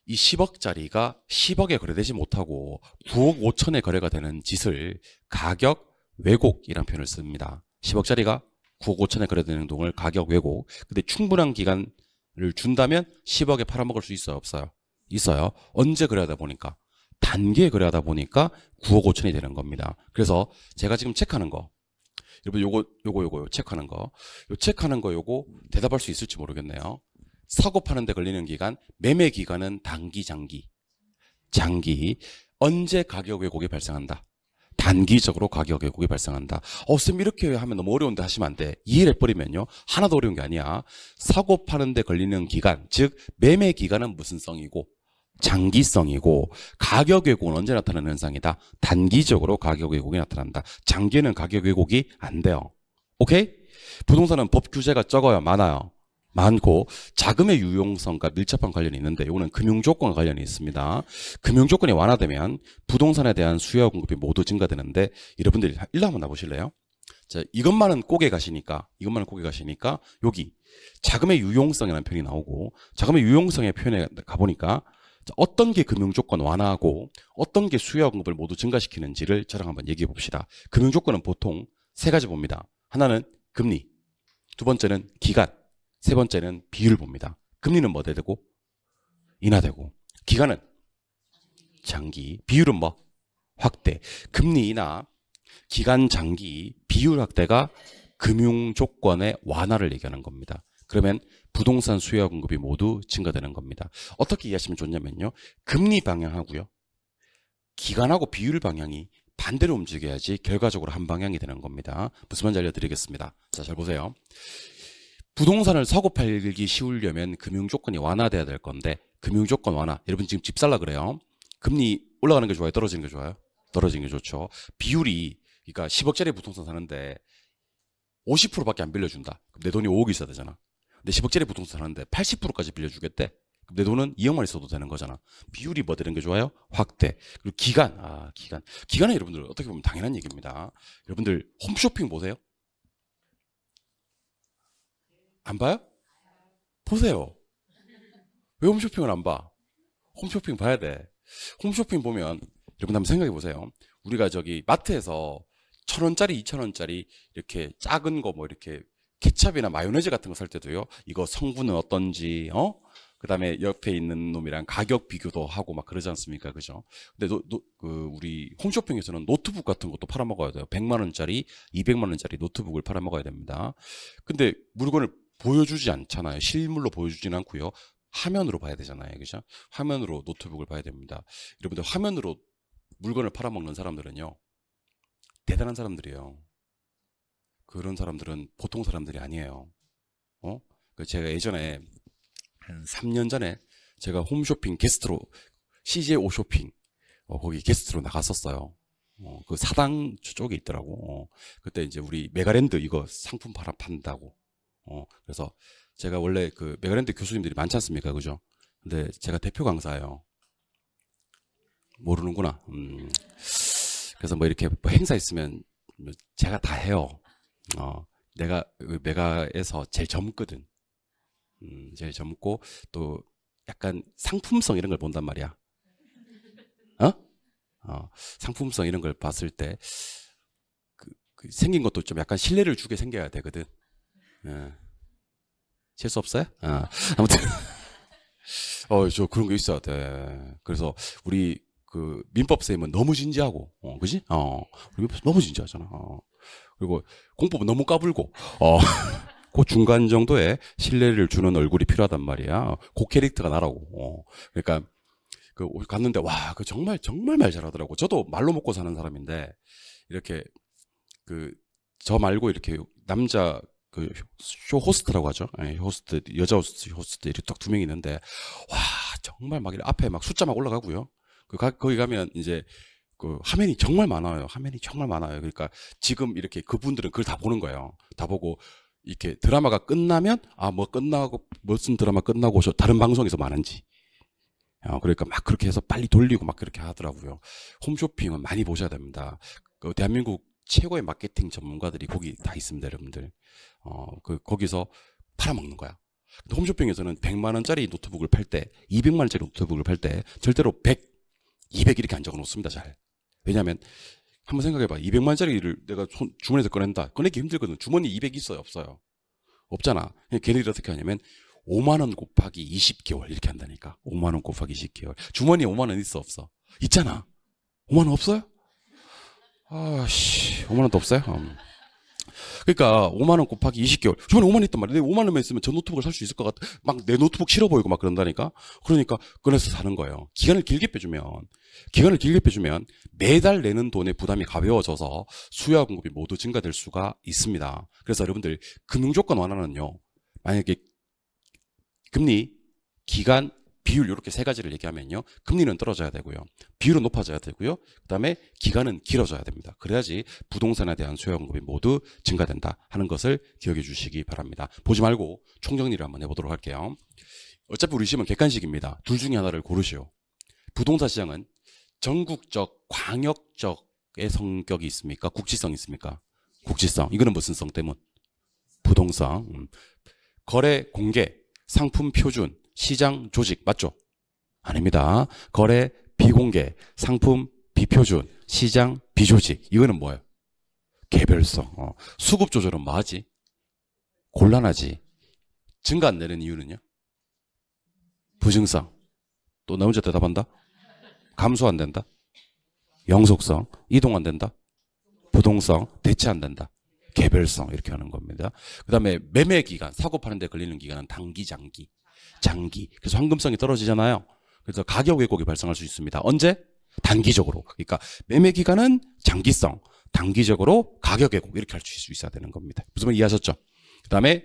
이 10억짜리가 10억에 거래되지 못하고 9억 5천에 거래가 되는 짓을 가격 왜곡이라는 표현을 씁니다. 10억짜리가 9억 5천에 거래되는 동을 가격 왜곡. 근데 충분한 기간을 준다면 10억에 팔아먹을 수 있어요? 없어요? 있어요. 언제 거래하다 보니까? 단기에 거래하다 보니까 9억 5천이 되는 겁니다. 그래서 제가 지금 체크하는 거, 여러분 요거 체크하는 거, 요 체크하는 거 요거 대답할 수 있을지 모르겠네요. 사고 파는데 걸리는 기간, 매매 기간은 단기, 장기. 언제 가격 왜곡이 발생한다? 단기적으로 가격 왜곡이 발생한다. 쌤 이렇게 하면 너무 어려운데 하시면 안 돼. 이해를 해버리면요. 하나도 어려운 게 아니야. 사고 파는데 걸리는 기간, 즉 매매 기간은 무슨 성이고 장기성이고 가격 왜곡은 언제 나타나는 현상이다. 단기적으로 가격 왜곡이 나타난다. 장기에는 가격 왜곡이 안 돼요. 오케이? 부동산은 법 규제가 적어요? 많아요? 많고 자금의 유용성과 밀접한 관련이 있는데 이거는 금융조건과 관련이 있습니다. 금융조건이 완화되면 부동산에 대한 수요와 공급이 모두 증가되는데 여러분들이 일로 한번 나보실래요? 자, 이것만은 꼬개 가시니까 여기 자금의 유용성이라는 표현이 나오고 자금의 유용성의 표현에 가보니까 어떤 게 금융조건 완화하고 어떤 게 수요와 공급을 모두 증가시키는지를 저랑 한번 얘기해 봅시다. 금융조건은 보통 세 가지 봅니다. 하나는 금리, 두 번째는 기간, 세 번째는 비율을 봅니다. 금리는 뭐 되고? 인하되고. 기간은 장기, 비율은 뭐? 확대. 금리 인하, 기간 장기, 비율 확대가 금융조건의 완화를 얘기하는 겁니다. 그러면 부동산 수요와 공급이 모두 증가되는 겁니다. 어떻게 이해하시면 좋냐면요. 금리 방향하고요. 기간하고 비율 방향이 반대로 움직여야지 결과적으로 한 방향이 되는 겁니다. 무슨 말인지 알려드리겠습니다. 자, 잘 보세요. 부동산을 사고 팔기 쉬우려면 금융조건이 완화돼야 될 건데 금융조건 완화. 여러분 지금 집 살라 그래요. 금리 올라가는 게 좋아요? 떨어지는 게 좋아요? 떨어지는 게 좋죠. 비율이 그러니까 10억짜리 부동산 사는데 50%밖에 안 빌려준다. 그럼 내 돈이 5억 있어야 되잖아. 근데 10억짜리 부동산 사는데 80%까지 빌려주겠대. 그럼 내 돈은 2억만 있어도 되는 거잖아. 비율이 뭐 되는 게 좋아요? 확대. 그리고 기간. 기간은 여러분들 어떻게 보면 당연한 얘기입니다. 여러분들 홈쇼핑 보세요? 안 봐요? 보세요. 왜 홈쇼핑을 안 봐? 홈쇼핑 봐야 돼. 홈쇼핑 보면 여러분 한번 생각해 보세요. 우리가 저기 마트에서 1,000원짜리, 2,000원짜리 이렇게 작은 거 뭐 이렇게 케첩이나 마요네즈 같은 거 살 때도요. 이거 성분은 어떤지, 그 다음에 옆에 있는 놈이랑 가격 비교도 하고 막 그러지 않습니까? 그죠? 근데 우리 홈쇼핑에서는 노트북 같은 것도 팔아먹어야 돼요. 100만원짜리, 200만원짜리 노트북을 팔아먹어야 됩니다. 근데 물건을 보여주지 않잖아요. 실물로 보여주진 않고요. 화면으로 봐야 되잖아요. 그죠? 화면으로 노트북을 봐야 됩니다. 여러분들 화면으로 물건을 팔아먹는 사람들은요. 대단한 사람들이에요. 그런 사람들은 보통 사람들이 아니에요. 제가 예전에 한 3년 전에 제가 홈쇼핑 게스트로 CJ 오쇼핑 거기 게스트로 나갔었어요. 그 사당 쪽에 있더라고. 그때 이제 우리 메가랜드 이거 상품 판다고. 그래서 제가 원래 그 메가랜드 교수님들이 많지 않습니까? 그죠? 근데 제가 대표 강사예요. 모르는구나. 그래서 뭐 이렇게 뭐 행사 있으면 제가 다 해요. 내가 메가에서 제일 젊거든. 제일 젊고 또 약간 상품성 이런 걸 본단 말이야. 상품성 이런 걸 봤을 때 그 생긴 것도 좀 약간 신뢰를 주게 생겨야 되거든. 실수 없어요? 아무튼 저 그런 게 있어야 돼. 그래서 우리 그 민법 쌤은 너무 진지하고, 그지? 우리 민법 너무 진지하잖아. 그리고 공법은 너무 까불고, 그 중간 정도의 신뢰를 주는 얼굴이 필요하단 말이야. 그 캐릭터가 나라고. 그러니까 그 갔는데 와, 그 정말 말 잘하더라고. 저도 말로 먹고 사는 사람인데 이렇게 그 저 말고 이렇게 남자 그 쇼 호스트라고 하죠. 예, 호스트, 여자 호스트 이렇게 딱 2명 있는데, 와, 정말 막 앞에 막 숫자 막 올라가고요. 거기 가면 이제 그 화면이 정말 많아요. 화면이 정말 많아요. 그러니까 지금 이렇게 그분들은 그걸 다 보는 거예요. 다 보고 이렇게 드라마가 끝나면 뭐 끝나고 무슨 드라마 끝나고 다른 방송에서 많은지. 그러니까 막 그렇게 해서 빨리 돌리고 막 그렇게 하더라고요. 홈쇼핑은 많이 보셔야 됩니다. 그 대한민국 최고의 마케팅 전문가들이 거기 다 있습니다, 여러분들. 거기서 팔아먹는 거야. 홈쇼핑에서는 100만 원짜리 노트북을 팔 때, 200만 원짜리 노트북을 팔 때 절대로 100, 200 이렇게 안 적어 놓습니다, 잘. 왜냐하면 한번 생각해봐. 200만 원짜리를 내가 주머니에서 꺼낸다. 꺼내기 힘들거든. 주머니 200 있어요, 없어요? 없잖아. 걔네들이 어떻게 하냐면 5만 원 곱하기 20개월 이렇게 한다니까. 5만 원 곱하기 20개월. 주머니에 5만 원 있어, 없어? 있잖아. 5만 원 없어요? 5만 원도 없어요? 그러니까 5만 원 곱하기 20개월. 주머니에 5만 원 있단 말이야. 내 5만 원만 있으면 저 노트북을 살 수 있을 것 같아. 막 내 노트북 싫어 보이고 막 그런다니까. 그러니까 꺼내서 사는 거예요. 기간을 길게 빼주면 매달 내는 돈의 부담이 가벼워져서 수요와 공급이 모두 증가될 수가 있습니다. 그래서 여러분들 금융조건 완화는요. 만약에 금리, 기간, 비율 이렇게 3가지를 얘기하면요. 금리는 떨어져야 되고요. 비율은 높아져야 되고요. 그다음에 기간은 길어져야 됩니다. 그래야지 부동산에 대한 수요 공급이 모두 증가된다 하는 것을 기억해 주시기 바랍니다. 보지 말고 총정리를 한번 해보도록 할게요. 어차피 우리 시험은 객관식입니다. 둘 중에 하나를 고르시오. 부동산 시장은 전국적, 광역적의 성격이 있습니까? 국지성이 있습니까? 국지성. 이거는 무슨 성 때문? 부동성. 거래 공개, 상품 표준, 시장 조직 맞죠? 아닙니다. 거래 비공개, 상품 비표준, 시장 비조직. 이거는 뭐예요? 개별성. 수급 조절은 뭐하지? 곤란하지. 증가 안 되는 이유는요? 부증성. 또 나 혼자 대답한다? 감소 안 된다? 영속성. 이동 안 된다? 부동성. 대체 안 된다? 개별성. 이렇게 하는 겁니다. 그 다음에 매매 기간, 사고 파는 데 걸리는 기간은 단기, 장기. 그래서 황금성이 떨어지잖아요. 그래서 가격 왜곡이 발생할 수 있습니다. 언제? 단기적으로. 그러니까 매매 기간은 장기성, 단기적으로 가격 왜곡 이렇게 할 수 있어야 되는 겁니다. 무슨 말 이해하셨죠? 그 다음에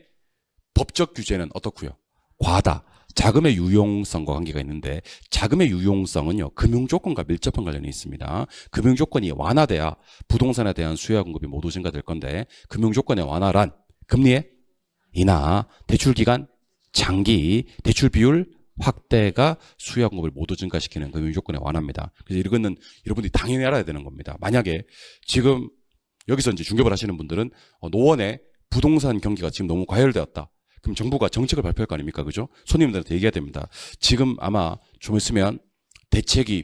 법적 규제는 어떻고요? 과다. 자금의 유용성과 관계가 있는데 자금의 유용성은요. 금융조건과 밀접한 관련이 있습니다. 금융조건이 완화돼야 부동산에 대한 수요와 공급이 모두 증가될 건데 금융조건의 완화란 금리의 인하, 대출기간, 장기, 대출 비율 확대가 수요와 공급을 모두 증가시키는 금융조건의 완화입니다. 그래서 이거는 여러분들이 당연히 알아야 되는 겁니다. 만약에 지금 여기서 이제 중개업을 하시는 분들은 노원의 부동산 경기가 지금 너무 과열되었다. 그럼 정부가 정책을 발표할 거 아닙니까? 그죠? 손님들한테 얘기해야 됩니다. 지금 아마 좀 있으면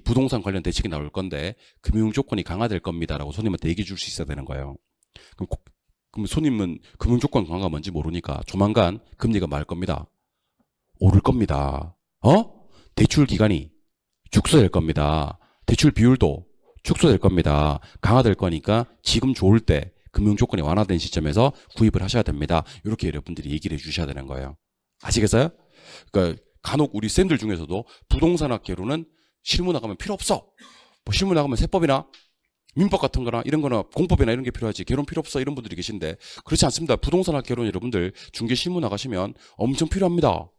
부동산 관련 대책이 나올 건데 금융조건이 강화될 겁니다라고 손님한테 얘기해 줄 수 있어야 되는 거예요. 그럼 손님은 금융조건 강화가 뭔지 모르니까 조만간 금리가 말 겁니다. 오를 겁니다. 대출 기간이 축소될 겁니다. 대출 비율도 축소될 겁니다. 강화될 거니까 지금 좋을 때 금융조건이 완화된 시점에서 구입을 하셔야 됩니다. 이렇게 여러분들이 얘기를 해주셔야 되는 거예요. 아시겠어요? 그러니까 간혹 우리 쌤들 중에서도 부동산학 개론은 실무 나가면 필요 없어. 뭐 실무 나가면 세법이나 민법 같은 거나 이런 거나 공법이나 이런 게 필요하지 개론 필요 없어 이런 분들이 계신데 그렇지 않습니다. 부동산학 개론 여러분들 중개 실무 나가시면 엄청 필요합니다.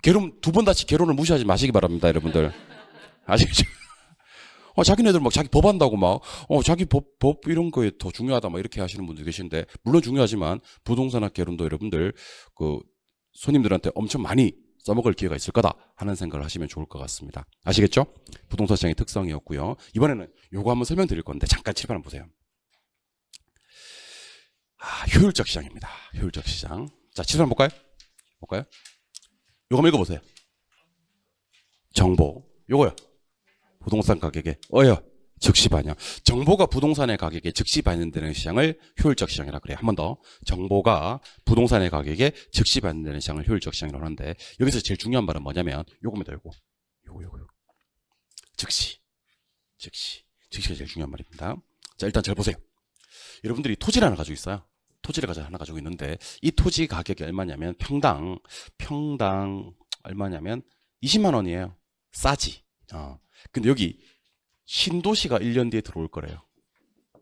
개론 2번 다시 개론을 무시하지 마시기 바랍니다. 여러분들. 아시겠죠? 자기네들 막 자기 법 한다고 막, 자기 법 이런 거에 더 중요하다 막 이렇게 하시는 분들 계신데, 물론 중요하지만 부동산학 개론도 여러분들 손님들한테 엄청 많이 써먹을 기회가 있을 거다 하는 생각을 하시면 좋을 것 같습니다. 아시겠죠? 부동산 시장의 특성이었고요. 이번에는 요거 한번 설명드릴 건데, 잠깐 칠판 한번 보세요. 효율적 시장입니다. 효율적 시장. 자, 칠판 볼까요? 요거 한번 읽어보세요. 정보. 요거요. 부동산 가격에 즉시 반영. 정보가 부동산의 가격에 즉시 반영되는 시장을 효율적 시장이라 그래요. 한 번 더. 정보가 부동산의 가격에 즉시 반영되는 시장을 효율적 시장이라고 하는데 여기서 제일 중요한 말은 뭐냐면 요겁니다. 요거. 즉시가 제일 중요한 말입니다. 자, 일단 잘 보세요. 여러분들이 토지를 하나 가지고 있어요. 토지를 하나 가지고 있는데 이 토지 가격이 얼마냐면 평당 얼마냐면 20만 원이에요. 싸지. 근데 여기 신도시가 1년 뒤에 들어올 거래요.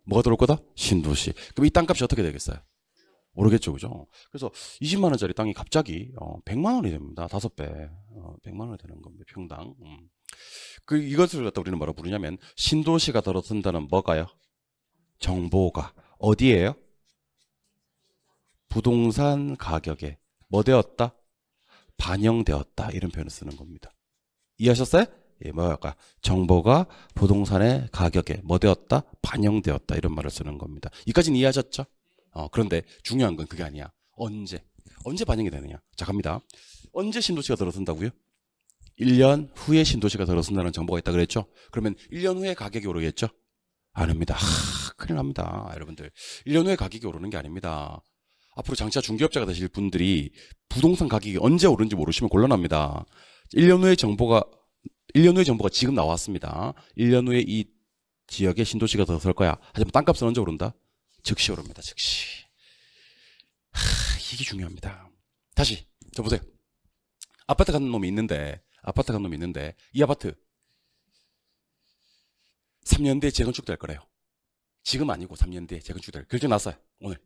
뭐가 들어올 거다? 신도시. 그럼 이 땅값이 어떻게 되겠어요? 모르겠죠, 그죠? 그래서 20만 원짜리 땅이 갑자기 100만 원이 됩니다. 5배. 100만 원이 되는 겁니다. 평당. 이것을 갖다 우리는 뭐라 부르냐면 신도시가 들어선다는 뭐가요? 정보가 어디에요? 부동산 가격에 뭐 되었다? 반영되었다. 이런 표현을 쓰는 겁니다. 이해하셨어요? 예, 뭐랄까? 정보가 부동산의 가격에 뭐 되었다? 반영되었다. 이런 말을 쓰는 겁니다. 이까지는 이해하셨죠? 그런데 중요한 건 그게 아니야. 언제 반영이 되느냐? 자, 갑니다. 언제 신도시가 들어선다고요? 1년 후에 신도시가 들어선다는 정보가 있다 그랬죠? 그러면 1년 후에 가격이 오르겠죠? 아닙니다. 큰일 납니다. 여러분들. 1년 후에 가격이 오르는 게 아닙니다. 앞으로 장차 중개업자가 되실 분들이 부동산 가격이 언제 오르는지 모르시면 곤란합니다. 1년 후에 정보가 지금 나왔습니다. 1년 후에 이 지역에 신도시가 들어설 거야. 하지만 땅값은 언제 오른다? 즉시 오릅니다. 즉시. 이게 중요합니다. 다시 저 보세요. 아파트 간 놈이 있는데 이 아파트 3년 뒤에 재건축될 거래요. 지금 아니고 3년 뒤에 재건축될. 결정 났어요. 오늘.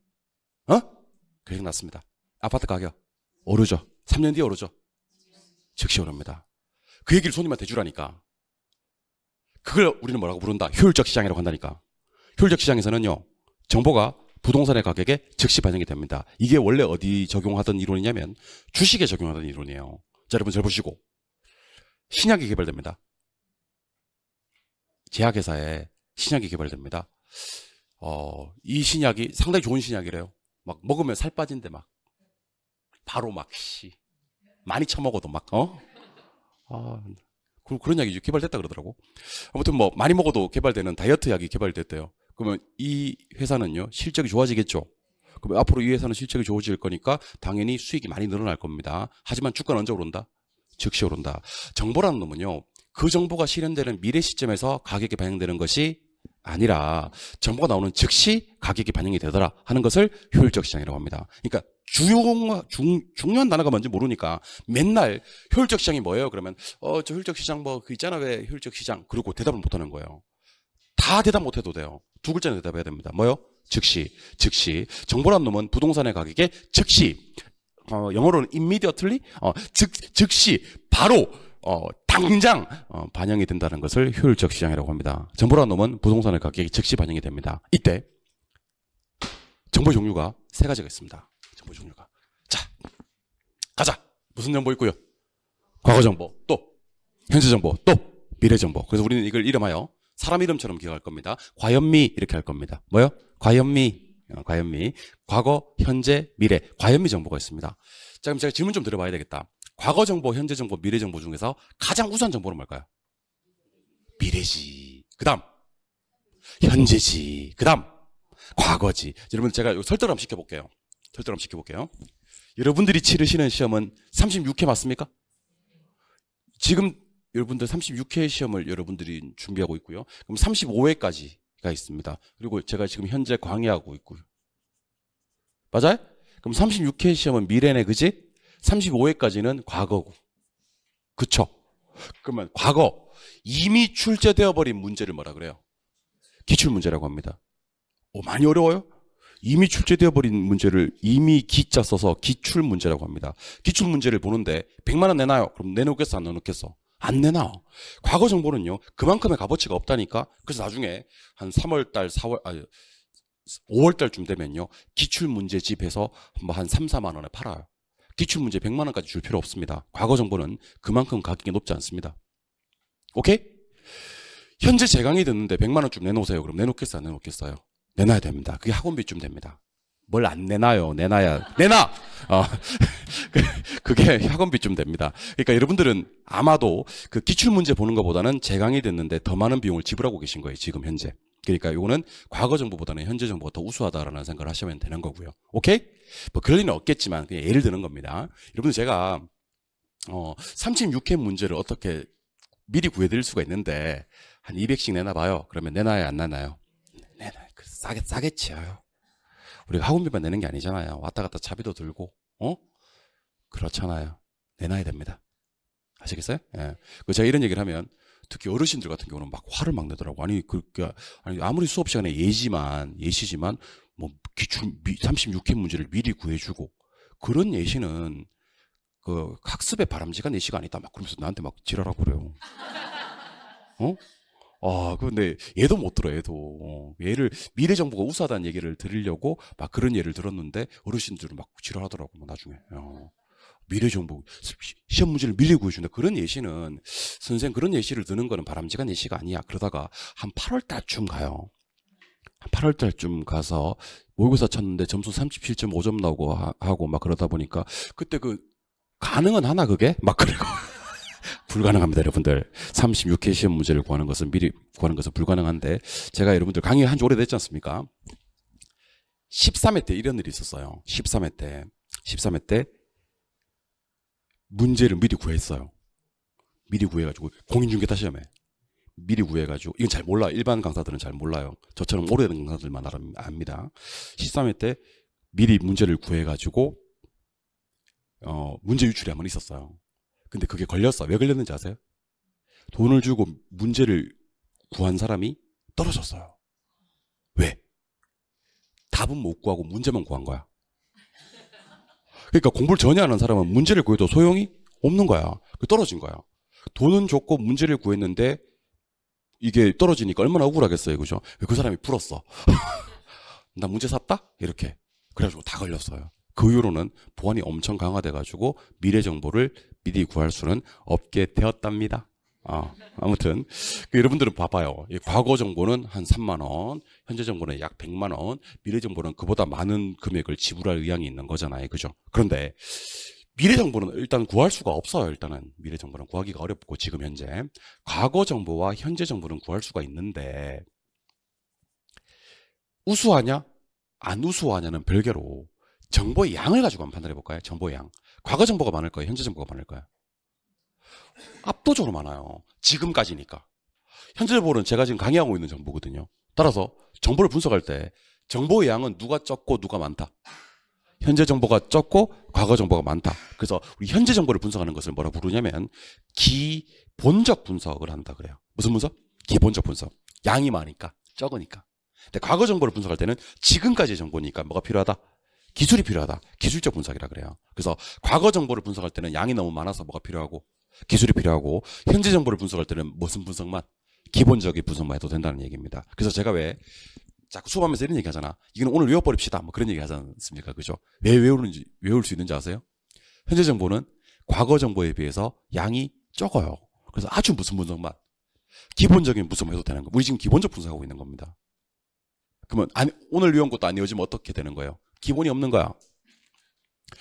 결정 났습니다. 아파트 가격 오르죠. 3년 뒤에 오르죠. 즉시 오릅니다. 그 얘기를 손님한테 해주라니까. 그걸 우리는 뭐라고 부른다? 효율적 시장이라고 한다니까. 효율적 시장에서는요, 정보가 부동산의 가격에 즉시 반영이 됩니다. 이게 원래 어디 적용하던 이론이냐면 주식에 적용하던 이론이에요. 자, 여러분 잘 보시고. 신약이 개발됩니다. 제약회사에 신약이 개발됩니다. 이 신약이 상당히 좋은 신약이래요. 막 먹으면 살 빠진데 막 바로 막 많이 처먹어도 막 그런 약이 개발됐다 그러더라고. 아무튼 뭐 많이 먹어도 개발되는 다이어트 약이 개발됐대요. 그러면 이 회사는요 실적이 좋아지겠죠. 그러면 앞으로 이 회사는 실적이 좋아질 거니까 당연히 수익이 많이 늘어날 겁니다. 하지만 주가는 언제 오른다? 즉시 오른다. 정보라는 놈은요 그 정보가 실현되는 미래 시점에서 가격이 반영되는 것이 아니라 정보가 나오는 즉시 가격이 반영이 되더라 하는 것을 효율적 시장이라고 합니다. 그러니까 중요한 단어가 뭔지 모르니까 맨날 효율적 시장이 뭐예요? 그러면 저 효율적 시장 뭐 그 있잖아 왜 효율적 시장 그리고 대답을 못하는 거예요. 다 대답 못해도 돼요. 두 글자는 대답해야 됩니다. 뭐요? 즉시. 정보란 놈은 부동산의 가격에 즉시 영어로는 immediately 즉시 바로 당장 반영이 된다는 것을 효율적 시장이라고 합니다. 정보란 놈은 부동산의 가격이 즉시 반영이 됩니다. 이때 정보 종류가 세 가지가 있습니다. 정보 종류가. 자, 가자. 무슨 정보 있고요? 과거 정보, 또 현재 정보, 또 미래 정보. 그래서 우리는 이걸 이름하여 사람 이름처럼 기억할 겁니다. 과연미 이렇게 할 겁니다. 뭐요? 과연미. 과거, 현재, 미래. 과연미 정보가 있습니다. 자, 그럼 제가 질문 좀 드려봐야 되겠다. 과거 정보, 현재 정보, 미래 정보 중에서 가장 우수한 정보는 뭘까요? 미래지. 그 다음 현재지. 그 다음 과거지. 여러분 제가 설득을 한번 시켜볼게요. 여러분들이 치르시는 시험은 36회 맞습니까? 지금 여러분들 36회 시험을 여러분들이 준비하고 있고요. 그럼 35회까지가 있습니다. 그리고 제가 지금 현재 강의하고 있고요. 맞아요? 그럼 36회 시험은 미래네, 그지? 35회까지는 과거고. 그쵸? 그러면 과거 이미 출제되어 버린 문제를 뭐라 그래요? 기출문제라고 합니다. 많이 어려워요? 이미 출제되어 버린 문제를 이미 기자 써서 기출문제라고 합니다. 기출문제를 보는데 100만 원 내놔요. 그럼 내놓겠어, 안 내놓겠어? 안 내놔. 과거 정보는요 그만큼의 값어치가 없다니까. 그래서 나중에 한 3월달 5월달쯤 되면요 기출문제집에서 뭐 한 3, 4만 원에 팔아요. 기출문제 100만 원까지 줄 필요 없습니다. 과거 정보는 그만큼 가격이 높지 않습니다. 오케이? 현재 제 강의 듣는데 100만 원쯤 내놓으세요. 그럼 내놓겠어요, 안 내놓겠어요? 내놔야 됩니다. 그게 학원비쯤 됩니다. 뭘 안 내놔요? 내놔! 그게 학원비쯤 됩니다. 그러니까 여러분들은 아마도 그 기출문제 보는 것보다는 제 강의 듣는데 더 많은 비용을 지불하고 계신 거예요. 지금 현재. 그러니까 이거는 과거 정보보다는 현재 정보가 더 우수하다라는 생각을 하시면 되는 거고요. 오케이? 뭐 그럴 리는 없겠지만 그냥 예를 드는 겁니다. 여러분들 제가 36회 문제를 어떻게 미리 구해드릴 수가 있는데 한 200씩 내놔봐요. 그러면 내놔요, 안 내놔요? 내놔요. 싸겠지요. 우리가 학원비만 내는 게 아니잖아요. 왔다 갔다 차비도 들고, 그렇잖아요. 내놔야 됩니다. 아시겠어요? 예. 제가 이런 얘기를 하면 특히 어르신들 같은 경우는 막 화를 막 내더라고. 아니 아무리 수업 시간에 예시지만 뭐 기출 36회 문제를 미리 구해주고 그런 예시는 그 학습의 바람직한 예시가 아니다. 막 그러면서 나한테 막 지랄하고 그래요. 어? 아, 근데 얘도 못 들어, 얘도. 얘를 미래 정보가 우수하다는 얘기를 들으려고 막 그런 예를 들었는데 어르신들은 막 지랄하더라고, 뭐 나중에. 미래 정보, 시험 문제를 미리 구해준다. 그런 예시는, 선생 그런 예시를 드는 거는 바람직한 예시가 아니야. 그러다가 한 8월 달쯤 가요. 한 8월 달쯤 가서 모의고사 쳤는데 점수 37.5점 나오고 하고 막 그러다 보니까 그때 그 가능은 하나 그게? 막 그러고. 불가능합니다, 여러분들. 36회 시험 문제를 구하는 것은 미리 구하는 것은 불가능한데 제가 여러분들 강의한 지 오래됐지 않습니까? 13회 때 이런 일이 있었어요. 13회 때 문제를 미리 구했어요. 미리 구해가지고 공인중개사 시험에 미리 구해가지고 이건 잘 몰라. 일반 강사들은 잘 몰라요. 저처럼 오래된 강사들만 압니다. 13회 때 미리 문제를 구해가지고 문제 유출이 한번 있었어요. 근데 그게 걸렸어. 왜 걸렸는지 아세요? 돈을 주고 문제를 구한 사람이 떨어졌어요. 왜? 답은 못 구하고 문제만 구한 거야. 그러니까 공부를 전혀 안 한 사람은 문제를 구해도 소용이 없는 거야. 떨어진 거야. 돈은 줬고 문제를 구했는데 이게 떨어지니까 얼마나 억울하겠어요. 그죠? 그 사람이 풀었어. 나 문제 샀다? 이렇게. 그래가지고 다 걸렸어요. 그 이후로는 보안이 엄청 강화돼가지고 미래 정보를 미리 구할 수는 없게 되었답니다. 아무튼 여러분들은 봐봐요. 과거 정보는 한 3만 원, 현재 정보는 약 100만 원, 미래 정보는 그보다 많은 금액을 지불할 의향이 있는 거잖아요. 그죠? 그런데 미래 정보는 일단 구할 수가 없어요. 일단은 미래 정보는 구하기가 어렵고 지금 현재 과거 정보와 현재 정보는 구할 수가 있는데 우수하냐 안 우수하냐는 별개로 정보의 양을 가지고 한번 판단해 볼까요? 정보의 양. 과거 정보가 많을 거예요? 현재 정보가 많을 거예요? 압도적으로 많아요. 지금까지니까. 현재 정보는 제가 지금 강의하고 있는 정보거든요. 따라서 정보를 분석할 때 정보의 양은 누가 적고 누가 많다. 현재 정보가 적고 과거 정보가 많다. 그래서 우리 현재 정보를 분석하는 것을 뭐라 부르냐면 기본적 분석을 한다 그래요. 무슨 분석? 기본적 분석. 양이 많으니까 적으니까. 근데 과거 정보를 분석할 때는 지금까지의 정보니까 뭐가 필요하다? 기술이 필요하다. 기술적 분석이라 그래요. 그래서 과거 정보를 분석할 때는 양이 너무 많아서 뭐가 필요하고 기술이 필요하고 현재 정보를 분석할 때는 무슨 분석만? 기본적인 분석만 해도 된다는 얘기입니다. 그래서 제가 왜 자꾸 수업하면서 이런 얘기 하잖아. 이건 오늘 외워버립시다. 뭐 그런 얘기 하지 않습니까? 그죠? 왜 외울 수 있는지 아세요? 현재 정보는 과거 정보에 비해서 양이 적어요. 그래서 아주 무슨 분석만 기본적인 분석만 해도 되는 거예요. 우리 지금 기본적 분석하고 있는 겁니다. 그러면 오늘 외운 것도 안 외워지면 어떻게 되는 거예요? 기본이 없는 거야.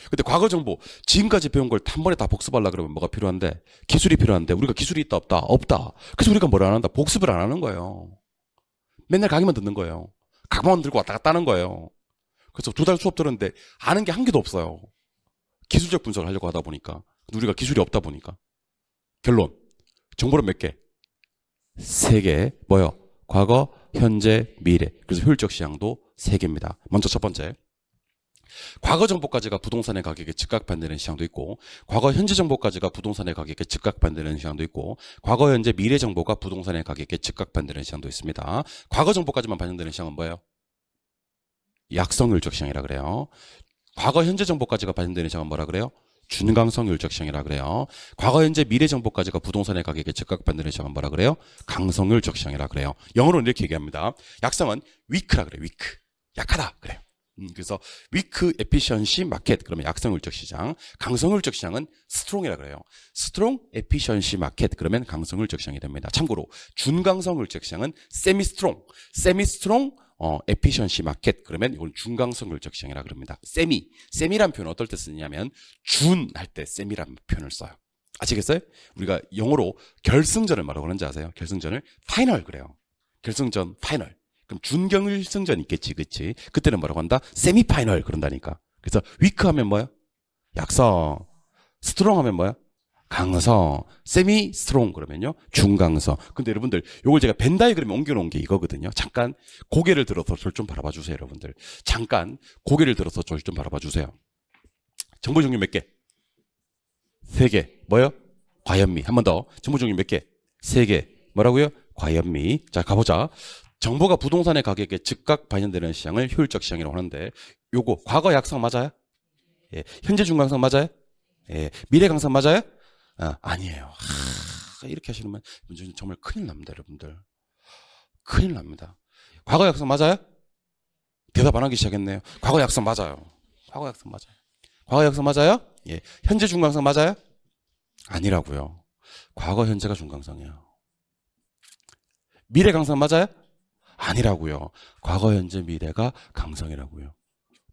근데 과거 정보, 지금까지 배운 걸 한 번에 다 복습하려고 그러면 뭐가 필요한데? 기술이 필요한데 우리가 기술이 있다 없다? 없다. 그래서 우리가 뭘 안 한다? 복습을 안 하는 거예요. 맨날 강의만 듣는 거예요. 각본만 들고 왔다 갔다 하는 거예요. 그래서 2달 수업 들었는데 아는 게 한 개도 없어요. 기술적 분석을 하려고 하다 보니까 우리가 기술이 없다 보니까 결론, 정보는 몇 개? 3개. 뭐요? 과거, 현재, 미래. 그래서 효율적 시향도 3개입니다. 먼저 첫 번째, 과거 정보까지가 부동산의 가격에 즉각 반대되는 시향도 있고, 과거 현재 정보까지가 부동산의 가격에 즉각 반대되는 시향도 있고, 과거 현재 미래 정보가 부동산의 가격에 즉각 반대되는 시향도 있습니다. 과거 정보까지만 반영되는 시향은 뭐예요? 약성율적 시향이라 그래요. 과거 현재 정보까지가 반영되는 시향은 뭐라 그래요? 준강성율적 시향이라 그래요. 과거 현재 미래 정보까지가 부동산의 가격에 즉각 반대되는 시향은 뭐라 그래요? 강성율적 시향이라 그래요. 영어로는 이렇게 얘기합니다. 약성은 weak라 그래요. weak. 약하다 그래요. 그래서 weak efficiency market 그러면 약성율적 시장, 강성율적 시장은 strong이라 그래요. strong efficiency market 그러면 강성율적 시장이 됩니다. 참고로 준강성율적 시장은 semi-strong efficiency market 그러면 이건 중강성율적 시장이라 그럽니다. semi란 표현 어떨 때 쓰냐면 준 할 때 semi라는 표현을 써요. 아시겠어요? 우리가 영어로 결승전을 뭐라고 하는지 아세요? 결승전을 final 그래요. 결승전 final. 그럼 준결승전 있겠지, 그치? 그때는 뭐라고 한다? 세미파이널 그런다니까. 그래서 위크 하면 뭐야? 약성. 스트롱 하면 뭐야? 강성. 세미 스트롱 그러면요 중강성. 근데 여러분들 요걸 제가 벤 다이그램에 옮겨놓은 게 이거거든요. 잠깐 고개를 들어서 저를 좀 바라봐 주세요, 여러분들. 잠깐 고개를 들어서 저를 좀 바라봐 주세요. 정보 종류 몇 개? 3개. 뭐요? 과연미. 한 번 더. 정보 종류 몇 개? 3개. 뭐라고요? 과연미. 자, 가보자. 정보가 부동산의 가격에 즉각 반영되는 시장을 효율적 시장이라고 하는데 요거 과거 약성 맞아요? 예. 현재 중강성 맞아요? 예. 미래 강성 맞아요? 아니에요. 이렇게 하시면 정말 큰일 납니다, 여러분들. 큰일 납니다. 과거 약성 맞아요? 대답 안 하기 시작했네요. 과거 약성 맞아요. 과거 약성 맞아요. 과거 약성 맞아요? 예. 현재 중강성 맞아요? 아니라고요. 과거 현재가 중강성이에요. 미래 강성 맞아요? 아니라고요. 과거 현재 미래가 강성이라고요.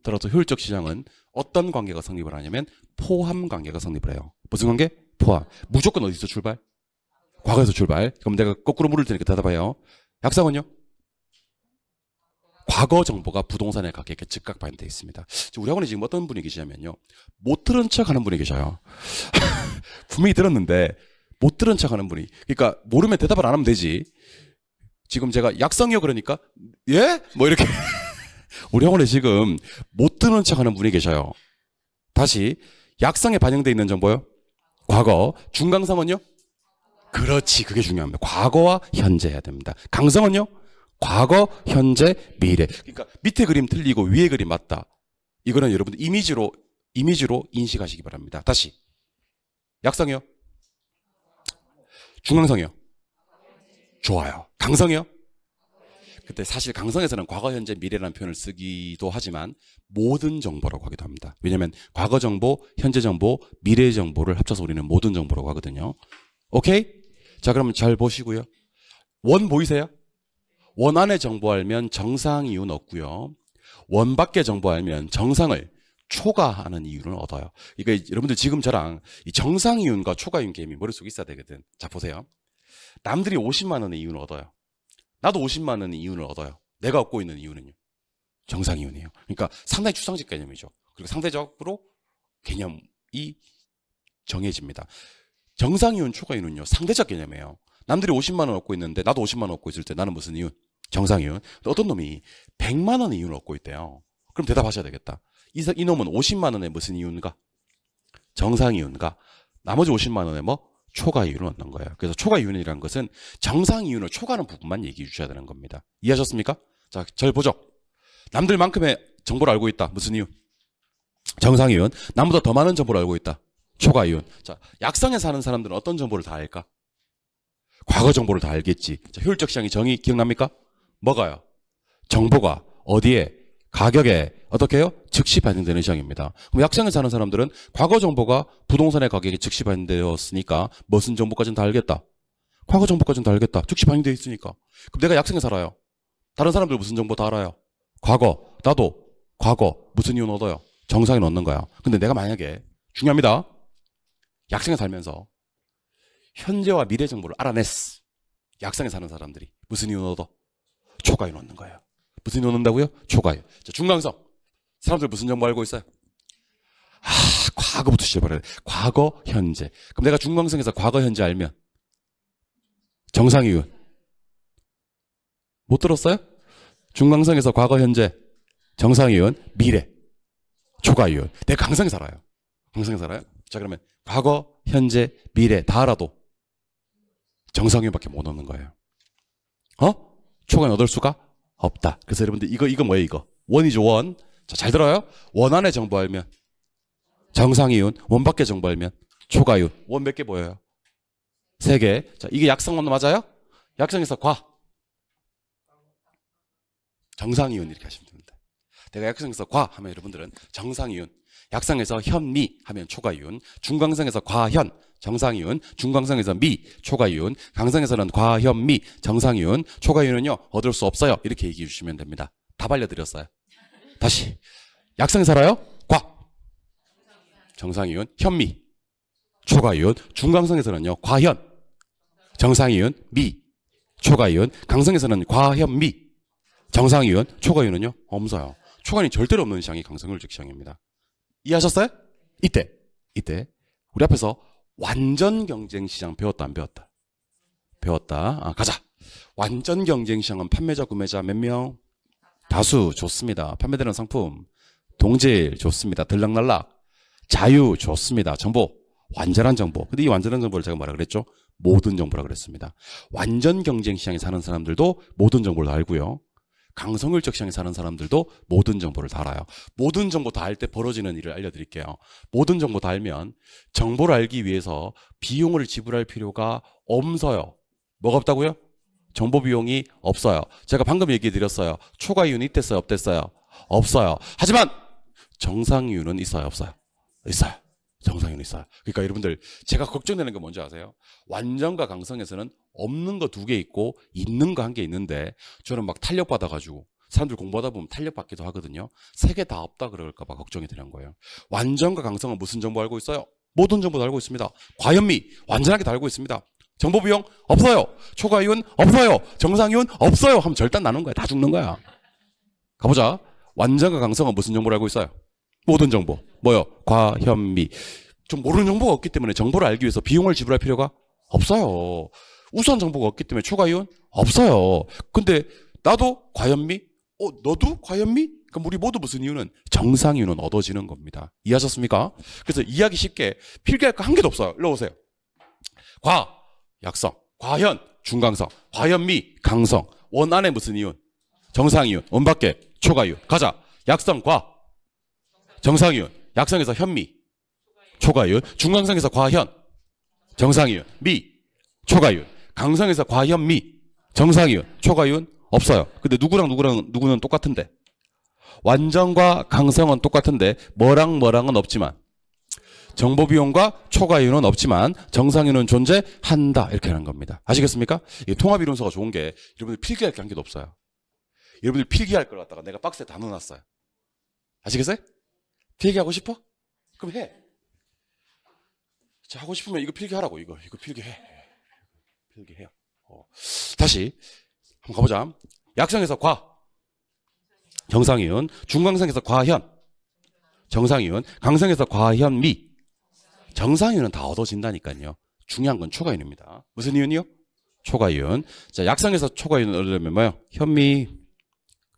따라서 효율적 시장은 어떤 관계가 성립을 하냐면 포함 관계가 성립을 해요. 무슨 관계? 포함. 무조건 어디서 출발? 과거에서 출발. 그럼 내가 거꾸로 물을 테니까 대답해요. 약상은요? 과거 정보가 부동산의 가격에 즉각 반영되어 있습니다. 우리 학원에 지금 어떤 분이 계시냐면요. 못 들은 척 하는 분이 계셔요. 분명히 들었는데 못 들은 척 하는 분이. 그러니까 모르면 대답을 안 하면 되지. 지금 제가 약성이요 그러니까 예? 뭐 이렇게 우리 학원에 지금 못 듣는 척하는 분이 계셔요. 다시 약성에 반영되어 있는 정보요. 과거. 중강성은요? 그렇지. 그게 중요합니다. 과거와 현재 해야 됩니다. 강성은요? 과거, 현재, 미래. 그러니까 밑에 그림 틀리고 위에 그림 맞다. 이거는 여러분들 이미지로 인식하시기 바랍니다. 다시 약성이요? 중강성이요? 좋아요. 강성이요? 그때 사실 강성에서는 과거, 현재, 미래라는 표현을 쓰기도 하지만 모든 정보라고 하기도 합니다. 왜냐하면 과거 정보, 현재 정보, 미래 정보를 합쳐서 우리는 모든 정보라고 하거든요. 오케이? 자, 그러면 잘 보시고요. 원 보이세요? 원 안에 정보 알면 정상 이유는 없고요. 원 밖에 정보 알면 정상을 초과하는 이유는 얻어요. 그러니까 여러분들 지금 저랑 이 정상 이윤과 초과 이윤 게임이 머릿속에 있어야 되거든. 자, 보세요. 남들이 50만 원의 이윤을 얻어요. 나도 50만 원의 이윤을 얻어요. 내가 얻고 있는 이유는요. 정상 이윤이에요. 그러니까 상당히 추상적 개념이죠. 그리고 상대적으로 개념이 정해집니다. 정상 이윤, 초과 이윤은요. 상대적 개념이에요. 남들이 50만 원 얻고 있는데 나도 50만 원 얻고 있을 때 나는 무슨 이윤? 정상 이윤. 어떤 놈이 100만 원의 이윤을 얻고 있대요. 그럼 대답하셔야 되겠다. 이 놈은 50만 원의 무슨 이윤가? 정상 이윤가? 나머지 50만 원의 뭐? 초과 이윤을 얻는 거예요. 그래서 초과 이윤이라는 것은 정상 이윤을 초과하는 부분만 얘기해 주셔야 되는 겁니다. 이해하셨습니까? 자, 절 보죠. 남들만큼의 정보를 알고 있다. 무슨 이윤? 정상 이윤. 남보다 더 많은 정보를 알고 있다. 초과 이윤. 자, 약성에 사는 사람들은 어떤 정보를 다 알까? 과거 정보를 다 알겠지. 자, 효율적 시장의 정의 기억납니까? 뭐가요? 정보가 어디에? 가격에 어떻게 해요? 즉시 반영되는 시장입니다. 그럼 약성에 사는 사람들은 과거 정보가 부동산의 가격에 즉시 반영되었으니까 무슨 정보까지는 다 알겠다. 과거 정보까지는 다 알겠다. 즉시 반영되어 있으니까. 그럼 내가 약성에 살아요. 다른 사람들 무슨 정보 다 알아요? 과거. 나도 과거. 무슨 이윤 얻어요? 정상에 넣는 거야. 근데 내가 만약에 중요합니다. 약성에 살면서 현재와 미래 정보를 알아냈어. 약성에 사는 사람들이 무슨 이윤 얻어? 초과 이윤 얻는 거예요. 무슨 이윤 얻는다고요? 초과 이윤. 자, 중강성. 사람들 무슨 정보 알고 있어요? 과거부터 시작해야 돼. 과거, 현재. 그럼 내가 중강성에서 과거, 현재 알면 정상 이윤. 못 들었어요? 중강성에서 과거, 현재, 정상 이윤, 미래, 초과 이윤. 내가 강성에 살아요. 강성에 살아요? 자, 그러면 과거, 현재, 미래 다 알아도 정상 이윤밖에 못 얻는 거예요. 초과 이윤 얻을 수가 없다. 그래서 여러분들 이거 뭐예요? 이거 원이죠. 원. 자, 잘 들어요. 원 안에 정보 알면 정상 이윤, 원 밖에 정보 알면 초과 이윤. 원 몇 개 보여요? 3개. 자, 이게 약성원 맞아요? 약성에서 과 정상 이윤 이렇게 하시면 됩니다. 내가 약성에서 과 하면 여러분들은 정상 이윤, 약성에서 현미 하면 초과 이윤, 중강성에서 과현 정상 이윤, 중강성에서 미 초과 이윤, 강성에서는 과현미 정상 이윤, 초과 이윤은요 얻을 수 없어요. 이렇게 얘기해 주시면 됩니다. 다 알려드렸어요. 다시 약성에 살아요? 과 정상 이윤, 현미 초과 이윤, 중강성에서는요 과현 정상 이윤, 미 초과 이윤, 강성에서는 과현미 정상 이윤, 초과 이윤은요 없어요. 초과 이윤이 절대로 없는 시장이 강성효율적 시장입니다. 이해하셨어요? 이때 우리 앞에서 완전 경쟁 시장 배웠다 안 배웠다? 배웠다. 가자. 완전 경쟁 시장은 판매자 구매자 몇 명? 다수. 좋습니다. 판매되는 상품 동질 좋습니다. 들락날락 자유 좋습니다. 정보 완전한 정보. 근데 이 완전한 정보를 제가 뭐라 그랬죠? 모든 정보라 그랬습니다. 완전 경쟁 시장에 사는 사람들도 모든 정보를 다 알고요. 강성률적 시장에 사는 사람들도 모든 정보를 다 알아요. 모든 정보 다 알 때 벌어지는 일을 알려드릴게요. 모든 정보 다 알면 정보를 알기 위해서 비용을 지불할 필요가 없어요. 뭐가 없다고요? 정보 비용이 없어요. 제가 방금 얘기해 드렸어요. 초과 이윤이 있댔어요? 없댔어요? 없어요. 하지만 정상 이윤은 있어요? 없어요? 있어요. 정상 이윤이 있어요. 그러니까 여러분들 제가 걱정되는 게 뭔지 아세요? 완전과 강성에서는 없는 거 2개 있고 있는 거 1개 있는데 저는 막 탄력받아가지고 사람들 공부하다 보면 탄력받기도 하거든요. 3개 다 없다 그럴까 봐 걱정이 되는 거예요. 완전과 강성은 무슨 정보 알고 있어요? 모든 정보 다 알고 있습니다. 과현미 완전하게 다 알고 있습니다. 정보 비용 없어요. 초과 이윤 없어요. 정상 이윤 없어요. 하면 절단 나는 거야. 다 죽는 거야. 가보자. 완전과 강성은 무슨 정보를 알고 있어요? 모든 정보. 뭐요? 과현미. 좀 모르는 정보가 없기 때문에 정보를 알기 위해서 비용을 지불할 필요가 없어요. 우선 정보가 없기 때문에 초과 이윤 없어요. 근데 나도 과현미? 너도 과현미? 그럼 우리 모두 무슨 이유는 정상 이유는 얻어지는 겁니다. 이해하셨습니까? 그래서 이해하기 쉽게 필기할 거 1개도 없어요. 일로 오세요. 과, 약성, 과현, 중강성, 과현미, 강성. 원 안에 무슨 이윤? 정상 이윤. 원 밖에 초과 이윤. 가자. 약성, 과, 정상 이윤. 약성에서 현미, 초과 이윤. 중강성에서 과현, 정상 이윤. 미, 초과 이윤. 강성에서 과현미, 정상 이윤. 초과 이윤 없어요. 근데 누구는 똑같은데. 완전과 강성은 똑같은데 뭐랑은 없지만 정보 비용과 초과 이윤은 없지만 정상 이윤은 존재한다. 이렇게 하는 겁니다. 아시겠습니까? 이 통합 이론서가 좋은 게 여러분들 필기할 게 1개도 없어요. 여러분들 필기할 걸 갖다가 내가 박스에 다 넣어놨어요. 아시겠어요? 필기하고 싶어? 그럼 해. 자, 하고 싶으면 이거 필기하라고. 이거 필기해. 필기해요. 다시 한번 가보자. 약성에서 과, 정상이윤. 중강성에서 과현, 정상이윤. 강성에서 과현미. 정상이윤은 다 얻어진다니까요. 중요한 건 초과이윤입니다. 무슨 이윤이요? 초과이윤. 자, 약성에서 초과이윤을 얻으려면 뭐요? 현미.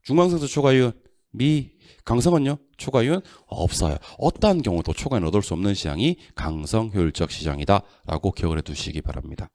중강성에서 초과이윤, 미. 강성은요? 초과이윤 없어요. 어떠한 경우도 초과이윤을 얻을 수 없는 시장이 강성 효율적 시장이다 라고 기억을 해 두시기 바랍니다.